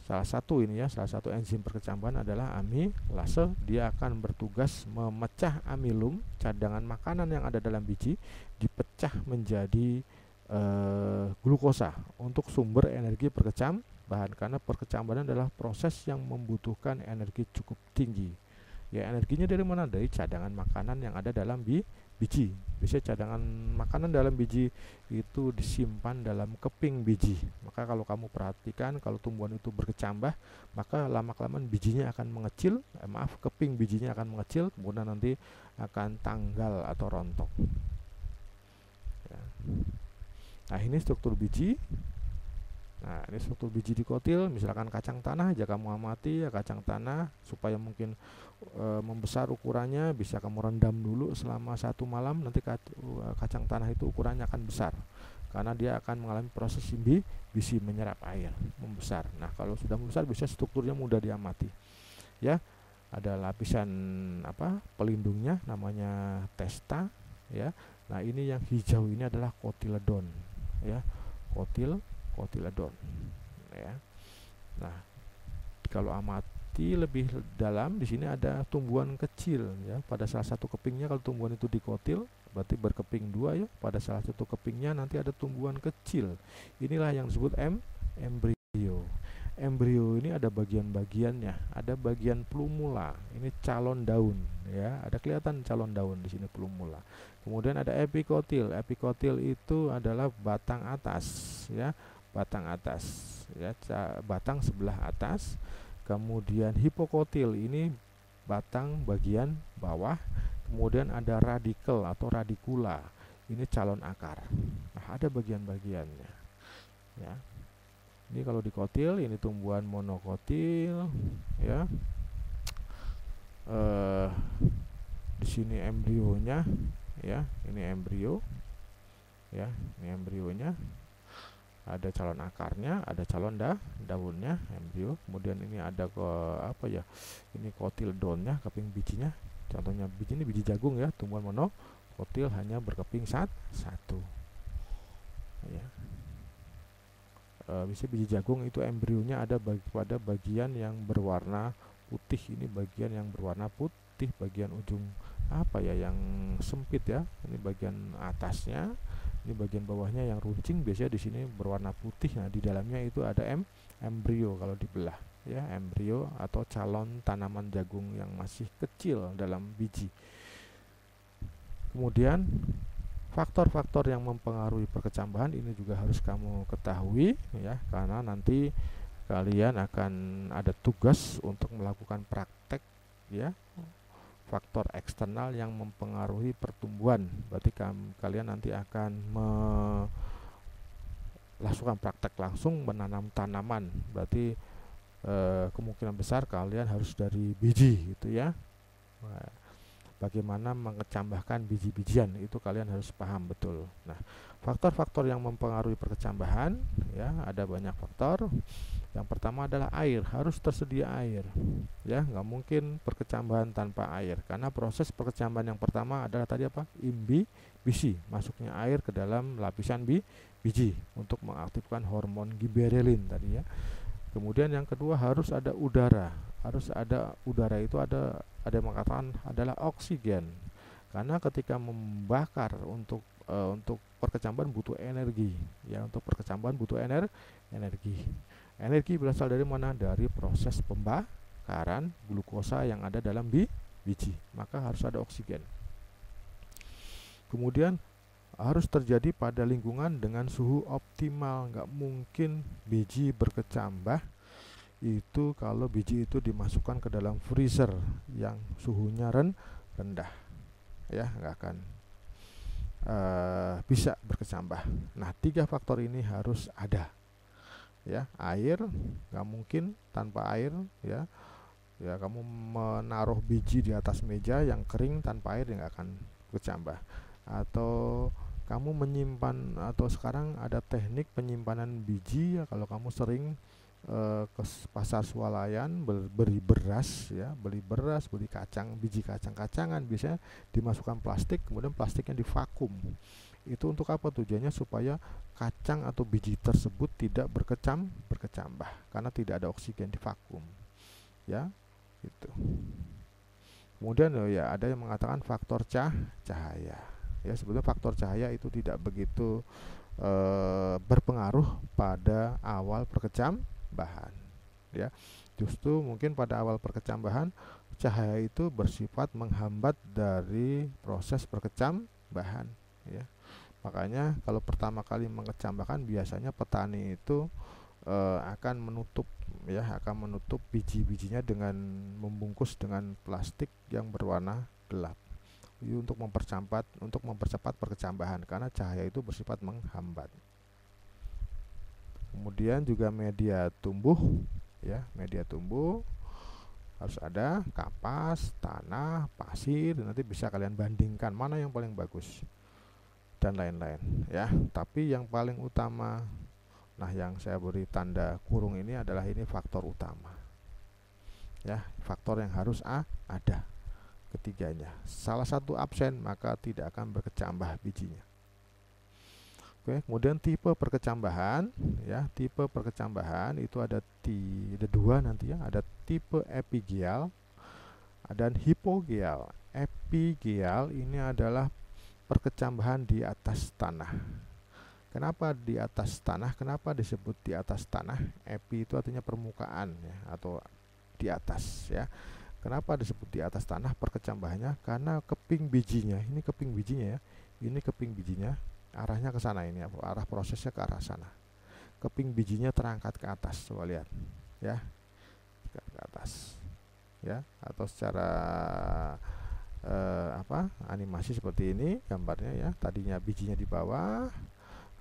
salah satu enzim perkecambahan adalah amilase. Dia akan bertugas memecah amilum, cadangan makanan yang ada dalam biji, dipecah menjadi glukosa untuk sumber energi perkecambahan, karena perkecambahan adalah proses yang membutuhkan energi cukup tinggi. Ya, energinya dari mana? Dari cadangan makanan yang ada dalam biji. Biasanya cadangan makanan dalam biji itu disimpan dalam keping biji. Maka kalau kamu perhatikan, kalau tumbuhan itu berkecambah, maka lama-kelamaan bijinya akan mengecil, keping bijinya akan mengecil, kemudian nanti akan tanggal atau rontok. Ya. Nah, ini struktur biji. Nah, ini struktur biji dikotil. Misalkan kacang tanah aja kamu amati ya, kacang tanah supaya mungkin membesar ukurannya, bisa kamu rendam dulu selama 1 malam. Nanti kacang tanah itu ukurannya akan besar karena dia akan mengalami proses imbibisi, menyerap air, membesar. Nah, kalau sudah membesar bisa strukturnya mudah diamati. Ya, ada lapisan pelindungnya namanya testa. Ya, nah ini yang hijau ini adalah kotiledon. Ya, kotiledon. Ya, nah kalau amati lebih dalam, di sini ada tumbuhan kecil. Ya, pada salah satu kepingnya, kalau tumbuhan itu dikotil berarti berkeping 2 ya. Pada salah satu kepingnya nanti ada tumbuhan kecil. Inilah yang disebut embrio. Embrio ini ada bagian-bagiannya, ada bagian plumula, ini calon daun ya, ada kelihatan calon daun di sini plumula. Kemudian ada epikotil. Epikotil itu adalah batang atas ya, batang atas ya, batang sebelah atas. Kemudian hipokotil, ini batang bagian bawah. Kemudian ada radikel atau radikula, ini calon akar. Nah, ada bagian-bagiannya ya. Ini kalau dikotil, ini tumbuhan monokotil ya. Di sini embrionya ya, ini embrio ya, ini embrionya. Ada calon akarnya, ada calon daunnya, embrio. Kemudian ini ada ini kotiledonnya, keping bijinya. Contohnya biji ini biji jagung ya, tumbuhan monokotil hanya berkeping satu ya. Bisa biji jagung itu embrionya ada pada bagian yang berwarna putih. Ini bagian yang berwarna putih, bagian ujung yang sempit ya. Ini bagian atasnya, ini bagian bawahnya yang runcing, biasanya di sini berwarna putih. Nah, di dalamnya itu ada embrio kalau dibelah ya, embrio atau calon tanaman jagung yang masih kecil dalam biji. Kemudian faktor-faktor yang mempengaruhi perkecambahan ini juga harus kamu ketahui ya, karena nanti kalian akan ada tugas untuk melakukan praktek ya. Faktor eksternal yang mempengaruhi pertumbuhan, berarti kalian nanti akan melakukan praktek langsung menanam tanaman. Berarti kemungkinan besar kalian harus dari biji gitu ya. Bagaimana mengecambahkan biji-bijian itu kalian harus paham betul. Nah, faktor-faktor yang mempengaruhi perkecambahan ya, ada banyak faktor. Yang pertama adalah air, harus tersedia air ya, nggak mungkin perkecambahan tanpa air, karena proses perkecambahan yang pertama adalah tadi imbibisi, masuknya air ke dalam lapisan biji untuk mengaktifkan hormon giberelin tadi ya. Kemudian yang kedua harus ada udara. Harus ada udara, itu ada yang mengatakan adalah oksigen. Karena ketika membakar untuk perkecambahan butuh energi. Ya, untuk perkecambahan butuh energi. Energi berasal dari mana? Dari proses pembakaran glukosa yang ada dalam biji. Maka harus ada oksigen. Kemudian harus terjadi pada lingkungan dengan suhu optimal. Nggak mungkin biji berkecambah itu kalau biji itu dimasukkan ke dalam freezer yang suhunya rendah, ya nggak akan bisa berkecambah. Nah, 3 faktor ini harus ada, ya. Air, nggak mungkin tanpa air, ya. Ya, kamu menaruh biji di atas meja yang kering tanpa air, dia nggak akan berkecambah. Atau kamu menyimpan, atau sekarang ada teknik penyimpanan biji, ya, kalau kamu sering ke pasar swalayan beli beras, ya, beli kacang, biji kacang-kacangan, biasanya dimasukkan plastik, kemudian plastiknya divakum. Itu untuk apa tujuannya? Supaya kacang atau biji tersebut tidak berkecambah karena tidak ada oksigen di vakum, ya, gitu. Kemudian ya ada yang mengatakan faktor cahaya. Ya, sebetulnya faktor cahaya itu tidak begitu berpengaruh pada awal perkecambahan, ya. Justru mungkin pada awal perkecambahan cahaya itu bersifat menghambat dari proses perkecambahan, ya. Makanya kalau pertama kali mengecambahkan biasanya petani itu akan menutup, ya, akan menutup biji-bijinya dengan membungkus dengan plastik yang berwarna gelap untuk mempercepat perkecambahan karena cahaya itu bersifat menghambat. Kemudian juga media tumbuh, ya, media tumbuh harus ada kapas, tanah, pasir, nanti bisa kalian bandingkan mana yang paling bagus dan lain-lain, ya. Tapi yang paling utama, nah yang saya beri tanda kurung ini adalah ini faktor utama, ya, faktor yang harus ada ketiganya. Salah satu absen maka tidak akan berkecambah bijinya. Oke, kemudian tipe perkecambahan, ya, tipe perkecambahan itu ada dua nanti, ya, ada tipe epigeal dan hipogeal. Epigeal ini adalah perkecambahan di atas tanah. Kenapa di atas tanah? Kenapa disebut di atas tanah? Epi itu artinya permukaan, ya, atau di atas, ya. Kenapa disebut di atas tanah perkecambahannya? Karena keping bijinya, ini keping bijinya, ya. Ini keping bijinya arahnya ke sana, ini arah prosesnya ke arah sana. Keping bijinya terangkat ke atas, coba lihat, ya. Ke atas, ya, atau secara animasi seperti ini gambarnya, ya. Tadinya bijinya di bawah,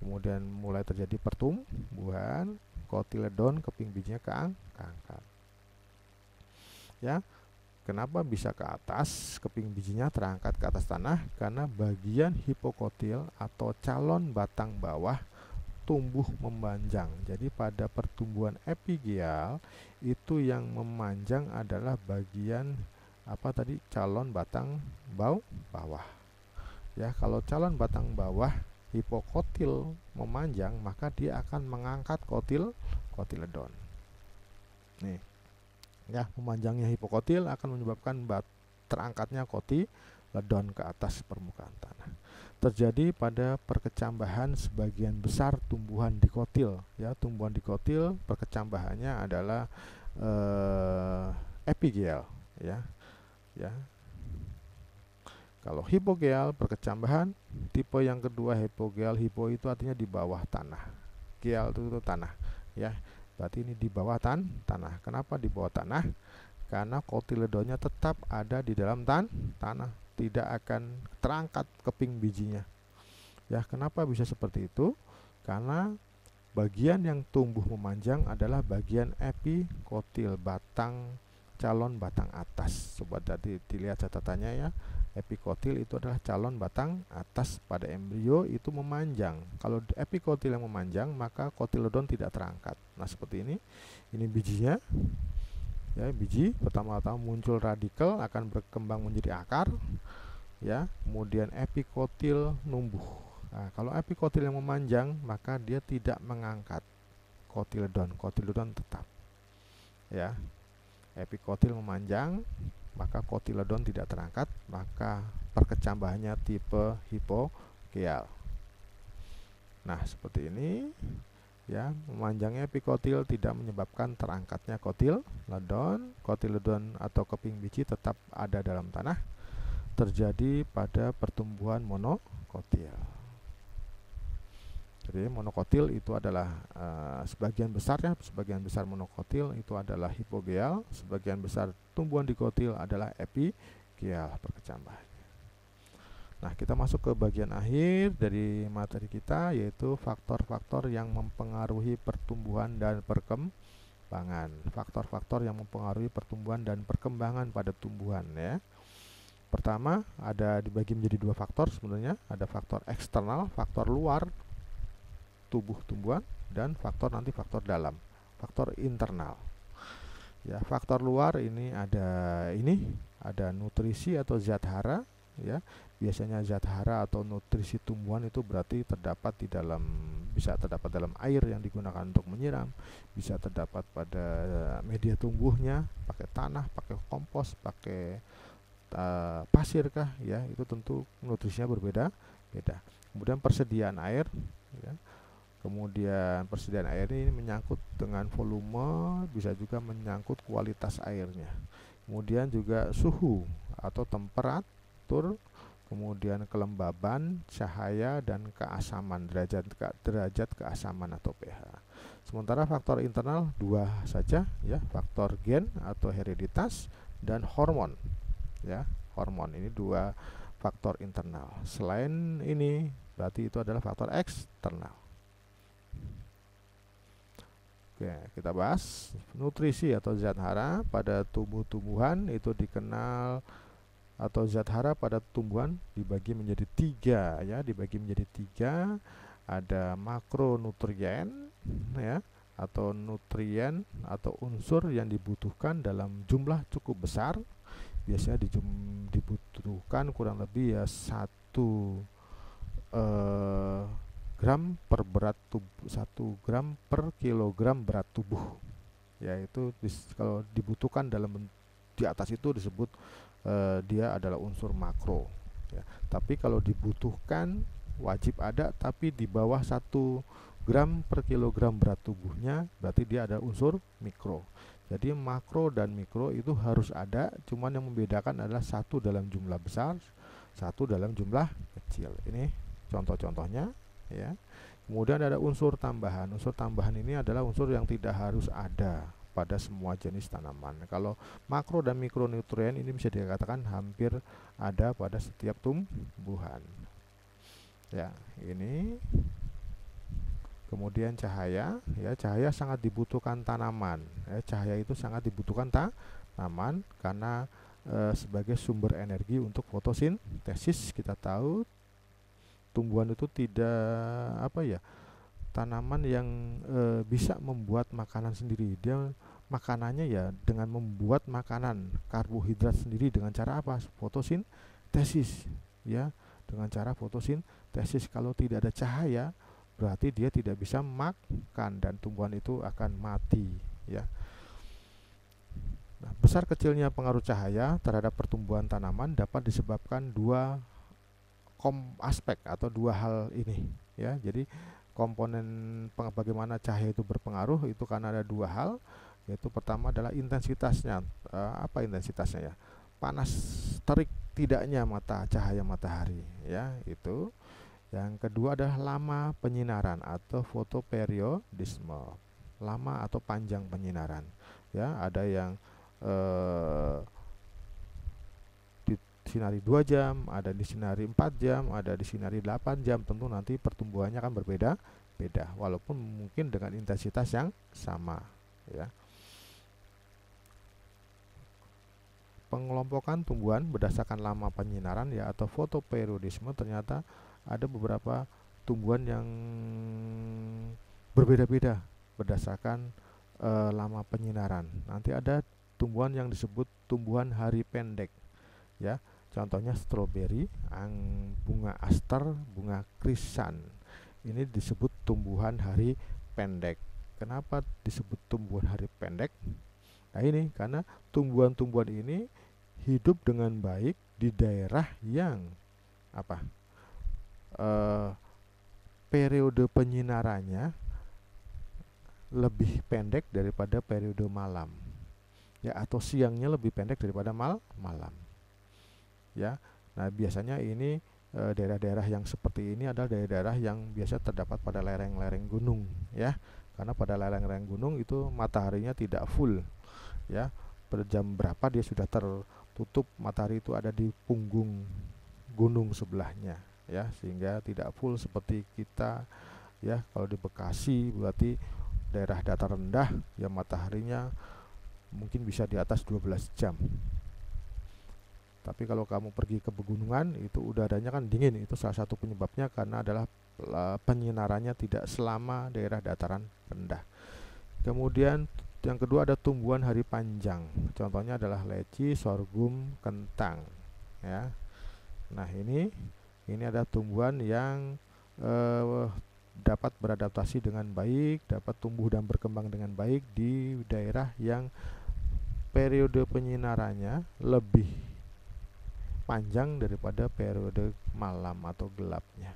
kemudian mulai terjadi pertumbuhan, kotiledon keping bijinya ke angkat, ya. Kenapa bisa ke atas? Keping bijinya terangkat ke atas tanah karena bagian hipokotil atau calon batang bawah tumbuh memanjang. Jadi pada pertumbuhan epigeal itu yang memanjang adalah bagian calon batang bawah. Ya, kalau calon batang bawah hipokotil memanjang, maka dia akan mengangkat kotiledon. Nih, ya, memanjangnya hipokotil akan menyebabkan terangkatnya kotiledon ke atas permukaan tanah. Terjadi pada perkecambahan sebagian besar tumbuhan dikotil, ya. Tumbuhan dikotil perkecambahannya adalah epigeal, ya. Kalau hipogeal perkecambahan tipe yang kedua hipogeal, hipo itu artinya di bawah tanah, geal itu tanah, ya. Berarti ini di bawah tanah. Kenapa di bawah tanah? Karena kotiledonnya tetap ada di dalam tanah, tidak akan terangkat keping bijinya. Ya, kenapa bisa seperti itu? Karena bagian yang tumbuh memanjang adalah bagian epikotil, calon batang atas. Coba tadi dilihat catatannya, ya. Epikotil itu adalah calon batang atas pada embrio itu memanjang. Kalau epikotil yang memanjang, maka kotiledon tidak terangkat. Nah, seperti ini. Ini bijinya. Ya, biji pertama-tama muncul radikel akan berkembang menjadi akar, ya. Kemudian epikotil numbuh. Nah, kalau epikotil yang memanjang, maka dia tidak mengangkat kotiledon tetap, ya. Epikotil memanjang, maka kotiledon tidak terangkat, maka perkecambahannya tipe hipogeal. Nah, seperti ini, ya. Memanjangnya epikotil tidak menyebabkan terangkatnya kotiledon atau keping biji tetap ada dalam tanah, terjadi pada pertumbuhan monokotil. Jadi monokotil itu adalah sebagian besar monokotil itu adalah hipogeal, sebagian besar tumbuhan dikotil adalah epigeal perkecambahannya. Nah, kita masuk ke bagian akhir dari materi kita, yaitu faktor-faktor yang mempengaruhi pertumbuhan dan perkembangan. Faktor-faktor yang mempengaruhi pertumbuhan dan perkembangan pada tumbuhan ya. Pertama, ada dibagi menjadi dua faktor sebenarnya. Ada faktor eksternal, faktor luar tubuh tumbuhan, dan faktor dalam, faktor internal. Ya, faktor luar ini ada nutrisi atau zat hara ya. Biasanya zat hara atau nutrisi tumbuhan itu berarti bisa terdapat dalam air yang digunakan untuk menyiram, bisa terdapat pada media tumbuhnya, pakai tanah, pakai kompos, pakai pasir kah ya, itu tentu nutrisinya berbeda-beda. Kemudian persediaan air ya. Kemudian persediaan air ini menyangkut dengan volume, bisa juga menyangkut kualitas airnya. Kemudian juga suhu atau temperatur, kemudian kelembaban, cahaya, dan keasaman, derajat keasaman atau pH. Sementara faktor internal dua saja ya, faktor gen atau hereditas dan hormon ya. Hormon ini dua faktor internal. Selain ini berarti itu adalah faktor eksternal. Oke, kita bahas nutrisi atau zat hara pada tumbuh-tumbuhan itu dikenal, atau zat hara pada tumbuhan dibagi menjadi tiga ya, ada makronutrien ya, atau nutrien atau unsur yang dibutuhkan dalam jumlah cukup besar, biasanya dibutuhkan kurang lebih ya 1 gram per kilogram berat tubuh, yaitu kalau dibutuhkan di atas itu disebut dia adalah unsur makro ya. Tapi kalau dibutuhkan wajib ada, tapi di bawah 1 gram per kilogram berat tubuhnya berarti dia ada unsur mikro. Jadi makro dan mikro itu harus ada, cuman yang membedakan adalah satu dalam jumlah besar, satu dalam jumlah kecil. Ini contoh-contohnya ya. Kemudian ada unsur tambahan. Unsur tambahan ini adalah unsur yang tidak harus ada pada semua jenis tanaman. Kalau makro dan mikronutrien ini bisa dikatakan hampir ada pada setiap tumbuhan. Ya, ini. Kemudian cahaya, ya, cahaya sangat dibutuhkan tanaman. Ya, cahaya itu sangat dibutuhkan tanaman karena sebagai sumber energi untuk fotosintesis. Kita tahu tumbuhan itu tanaman yang bisa membuat makanan sendiri. Dia makanannya ya dengan membuat makanan karbohidrat sendiri dengan cara apa? Fotosintesis ya, dengan cara fotosintesis. Kalau tidak ada cahaya berarti dia tidak bisa makan dan tumbuhan itu akan mati ya. Nah, besar kecilnya pengaruh cahaya terhadap pertumbuhan tanaman dapat disebabkan dua aspek atau dua hal ini ya. Jadi komponen bagaimana cahaya itu berpengaruh itu karena ada dua hal, yaitu pertama adalah intensitasnya. Apa intensitasnya ya? Panas terik tidaknya cahaya matahari ya, itu. Yang kedua adalah lama penyinaran atau fotoperiodisme, lama atau panjang penyinaran ya. Ada yang disinari 2 jam, ada disinari 4 jam, ada disinari 8 jam. Tentu nanti pertumbuhannya akan berbeda-beda walaupun mungkin dengan intensitas yang sama ya. Pengelompokan tumbuhan berdasarkan lama penyinaran ya atau fotoperiodisme, ternyata ada beberapa tumbuhan yang berbeda-beda berdasarkan lama penyinaran. Nanti ada tumbuhan yang disebut tumbuhan hari pendek ya. Contohnya stroberi, bunga aster, bunga krisan. Ini disebut tumbuhan hari pendek. Kenapa disebut tumbuhan hari pendek? Nah, ini karena tumbuhan-tumbuhan ini hidup dengan baik di daerah yang periode penyinarannya lebih pendek daripada periode malam ya, atau siangnya lebih pendek daripada malam ya. Nah, biasanya ini daerah-daerah yang seperti ini adalah daerah-daerah yang biasa terdapat pada lereng-lereng gunung ya, karena pada lereng-lereng gunung itu mataharinya tidak full ya, pada jam berapa dia sudah tertutup, matahari itu ada di punggung gunung sebelahnya ya, sehingga tidak full seperti kita ya. Kalau di Bekasi berarti daerah datar rendah ya, mataharinya mungkin bisa di atas 12 jam. Tapi kalau kamu pergi ke pegunungan itu udaranya kan dingin, itu salah satu penyebabnya karena adalah penyinarannya tidak selama daerah dataran rendah. Kemudian yang kedua ada tumbuhan hari panjang. Contohnya adalah leci, sorghum, kentang ya. Nah, ini ada tumbuhan yang dapat beradaptasi dengan baik, dapat tumbuh dan berkembang dengan baik di daerah yang periode penyinarannya lebih panjang daripada periode malam atau gelapnya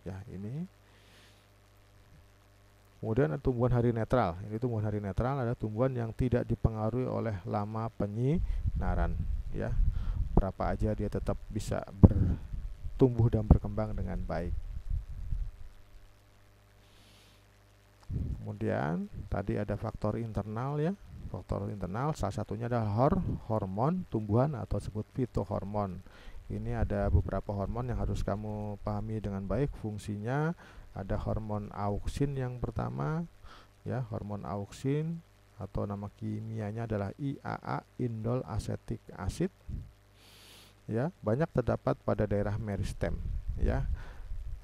ya. Ini kemudian ada tumbuhan hari netral. Ini tumbuhan hari netral adalah tumbuhan yang tidak dipengaruhi oleh lama penyinaran ya, berapa aja dia tetap bisa bertumbuh dan berkembang dengan baik. Kemudian tadi ada faktor internal ya. Faktor internal salah satunya adalah hormon tumbuhan atau disebut fitohormon. Ini ada beberapa hormon yang harus kamu pahami dengan baik fungsinya. Ada hormon auksin yang pertama ya, hormon auksin atau nama kimianya adalah IAA, indol asetik acid ya, banyak terdapat pada daerah meristem ya.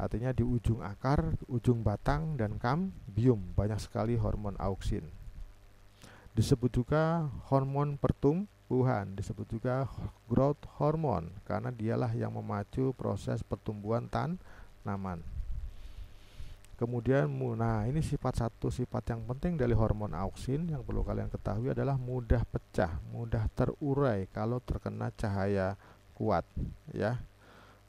Artinya di ujung akar, ujung batang dan kambium banyak sekali hormon auksin. Disebut juga hormon pertumbuhan, disebut juga growth hormone karena dialah yang memacu proses pertumbuhan tanaman. Kemudian nah ini sifat yang penting dari hormon auksin yang perlu kalian ketahui adalah mudah pecah, mudah terurai kalau terkena cahaya kuat ya.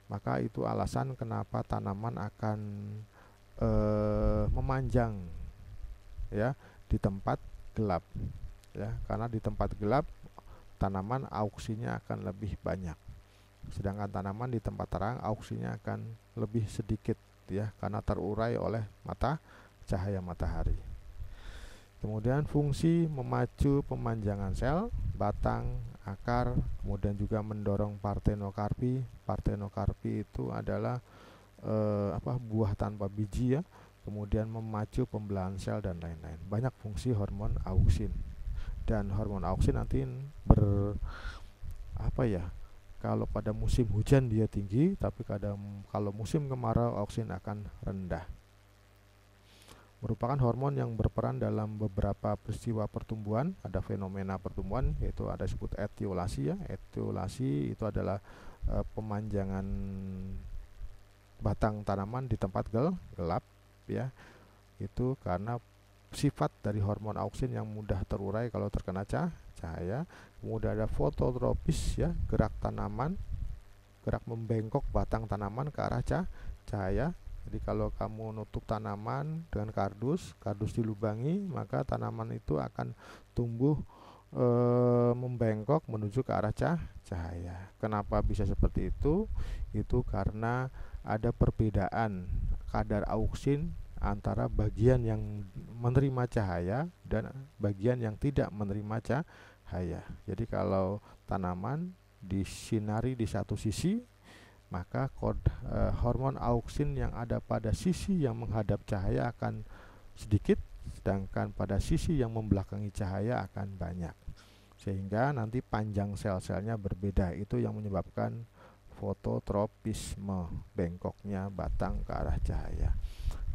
Maka itu alasan kenapa tanaman akan memanjang ya di tempat gelap ya, karena di tempat gelap tanaman auksinya akan lebih banyak, sedangkan tanaman di tempat terang auksinya akan lebih sedikit ya, karena terurai oleh cahaya matahari. Kemudian fungsi memacu pemanjangan sel, batang, akar, kemudian juga mendorong partenokarpi. Partenokarpi itu adalah buah tanpa biji ya. Kemudian memacu pembelahan sel dan lain-lain. Banyak fungsi hormon auksin. Dan hormon auksin nanti kalau pada musim hujan dia tinggi, tapi kalau musim kemarau auksin akan rendah. Merupakan hormon yang berperan dalam beberapa peristiwa pertumbuhan. Ada fenomena pertumbuhan yaitu ada disebut etiolasi ya. Etiolasi itu adalah pemanjangan batang tanaman di tempat gelap ya. Itu karena sifat dari hormon auksin yang mudah terurai kalau terkena cahaya. Kemudian ada fototropis ya, gerak tanaman, gerak membengkok batang tanaman ke arah cahaya. Jadi kalau kamu nutup tanaman dengan kardus dilubangi, maka tanaman itu akan tumbuh membengkok menuju ke arah cahaya. Kenapa bisa seperti itu? Itu karena ada perbedaan kadar auksin antara bagian yang menerima cahaya dan bagian yang tidak menerima cahaya. Jadi kalau tanaman disinari di satu sisi, maka hormon auksin yang ada pada sisi yang menghadap cahaya akan sedikit, sedangkan pada sisi yang membelakangi cahaya akan banyak, sehingga nanti panjang sel-selnya berbeda. Itu yang menyebabkan fototropisme, bengkoknya batang ke arah cahaya.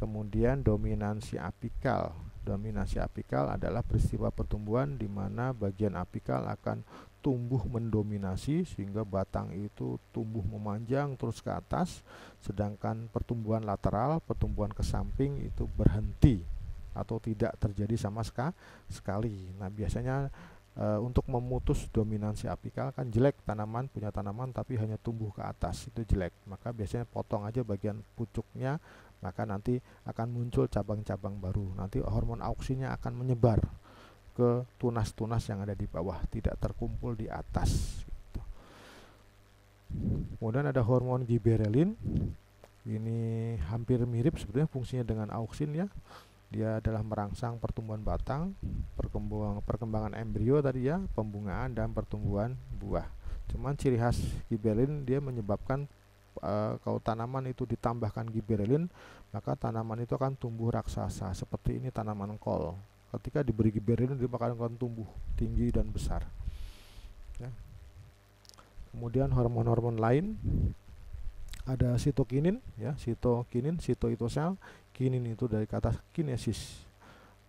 Kemudian dominansi apikal. Dominansi apikal adalah peristiwa pertumbuhan di mana bagian apikal akan tumbuh mendominasi sehingga batang itu tumbuh memanjang terus ke atas, sedangkan pertumbuhan lateral, pertumbuhan ke samping itu berhenti atau tidak terjadi sama sekali. Nah, biasanya untuk memutus dominansi apikal kan jelek, punya tanaman tapi hanya tumbuh ke atas, itu jelek. Maka biasanya potong aja bagian pucuknya, maka nanti akan muncul cabang-cabang baru. Nanti hormon auksinnya akan menyebar ke tunas-tunas yang ada di bawah, tidak terkumpul di atas gitu. Kemudian ada hormon giberelin. Ini hampir mirip sebetulnya fungsinya dengan auksin ya. Dia adalah merangsang pertumbuhan batang, perkembangan embrio tadi ya, pembungaan dan pertumbuhan buah. Cuman ciri khas giberelin dia menyebabkan kalau tanaman itu ditambahkan giberelin, maka tanaman itu akan tumbuh raksasa. Seperti ini tanaman kol. Ketika diberi giberelin dia akan tumbuh tinggi dan besar. Ya. Kemudian hormon-hormon lain ada sitokinin ya, sitokinin, sito itu sel, kinin itu dari kata kinesis,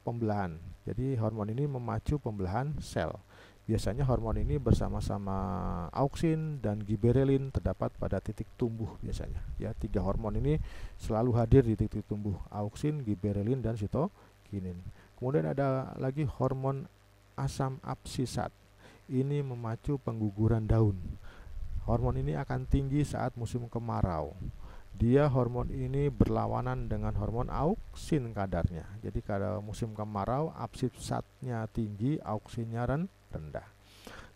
pembelahan. Jadi hormon ini memacu pembelahan sel. Biasanya hormon ini bersama-sama auksin dan giberelin terdapat pada titik tumbuh biasanya. Ya, 3 hormon ini selalu hadir di titik tumbuh, auksin, giberelin dan sitokinin. Kemudian ada lagi hormon asam absisat. Ini memacu pengguguran daun. Hormon ini akan tinggi saat musim kemarau. Dia hormon ini berlawanan dengan hormon auksin kadarnya. Jadi kalau musim kemarau absisatnya tinggi, auksinnya rendah.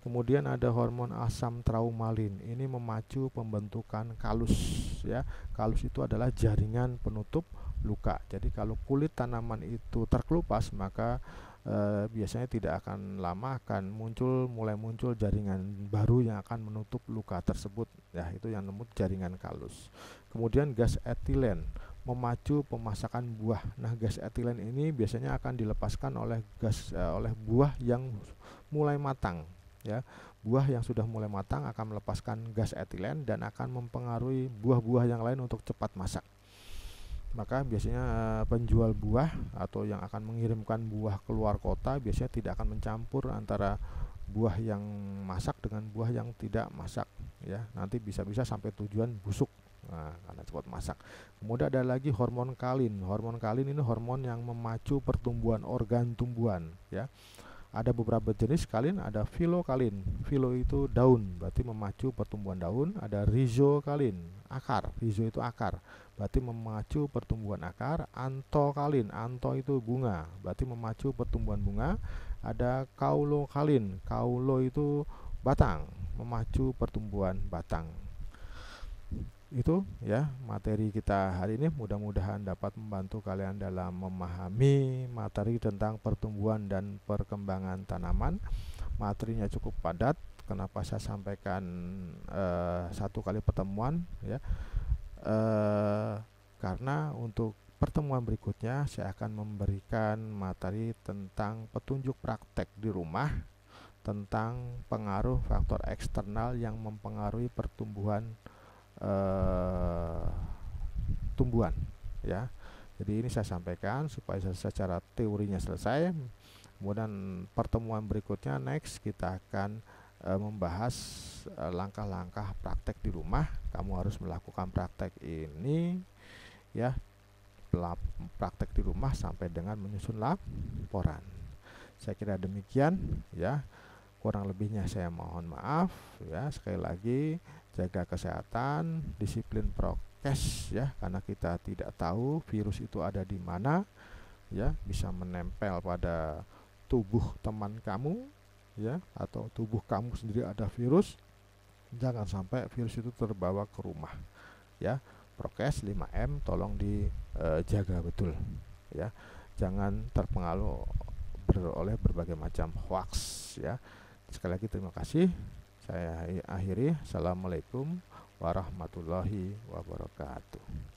Kemudian ada hormon asam traumalin. Ini memacu pembentukan kalus ya. Kalus itu adalah jaringan penutup luka. Jadi kalau kulit tanaman itu terkelupas, maka biasanya tidak akan lama akan mulai muncul jaringan baru yang akan menutup luka tersebut ya, itu yang disebut jaringan kalus. Kemudian gas etilen memacu pemasakan buah. Nah, gas etilen ini biasanya akan dilepaskan oleh buah yang mulai matang ya. Buah yang sudah mulai matang akan melepaskan gas etilen dan akan mempengaruhi buah-buah yang lain untuk cepat masak. Maka biasanya penjual buah atau yang akan mengirimkan buah keluar kota biasanya tidak akan mencampur antara buah yang masak dengan buah yang tidak masak ya. Nanti bisa-bisa sampai tujuan busuk karena cepat masak. Kemudian ada lagi hormon kalin. Hormon kalin ini hormon yang memacu pertumbuhan organ tumbuhan ya. Ada beberapa jenis kalin, ada filokalin. Filo itu daun, berarti memacu pertumbuhan daun. Ada rizokalin, akar. Rizo itu akar, berarti memacu pertumbuhan akar. Antokalin, anto itu bunga, berarti memacu pertumbuhan bunga. Ada kaulokalin, kaulo itu batang, memacu pertumbuhan batang. Itu ya materi kita hari ini, mudah-mudahan dapat membantu kalian dalam memahami materi tentang pertumbuhan dan perkembangan tanaman. Materinya cukup padat, kenapa saya sampaikan 1 kali pertemuan ya, karena untuk pertemuan berikutnya saya akan memberikan materi tentang petunjuk praktek di rumah tentang pengaruh faktor eksternal yang mempengaruhi pertumbuhan tumbuhan ya. Jadi ini saya sampaikan supaya secara teorinya selesai. Kemudian pertemuan berikutnya next kita akan membahas langkah-langkah praktek di rumah. Kamu harus melakukan praktek ini ya, praktek di rumah sampai dengan menyusun laporan. Saya kira demikian ya. Kurang lebihnya saya mohon maaf ya. Sekali lagi jaga kesehatan, disiplin prokes ya, karena kita tidak tahu virus itu ada di mana ya, bisa menempel pada tubuh teman kamu ya, atau tubuh kamu sendiri ada virus. Jangan sampai virus itu terbawa ke rumah ya. Prokes 5M tolong dijaga betul ya. Jangan terpengaruh oleh berbagai macam hoax ya. Sekali lagi terima kasih. Saya akhiri. Assalamualaikum warahmatullahi wabarakatuh.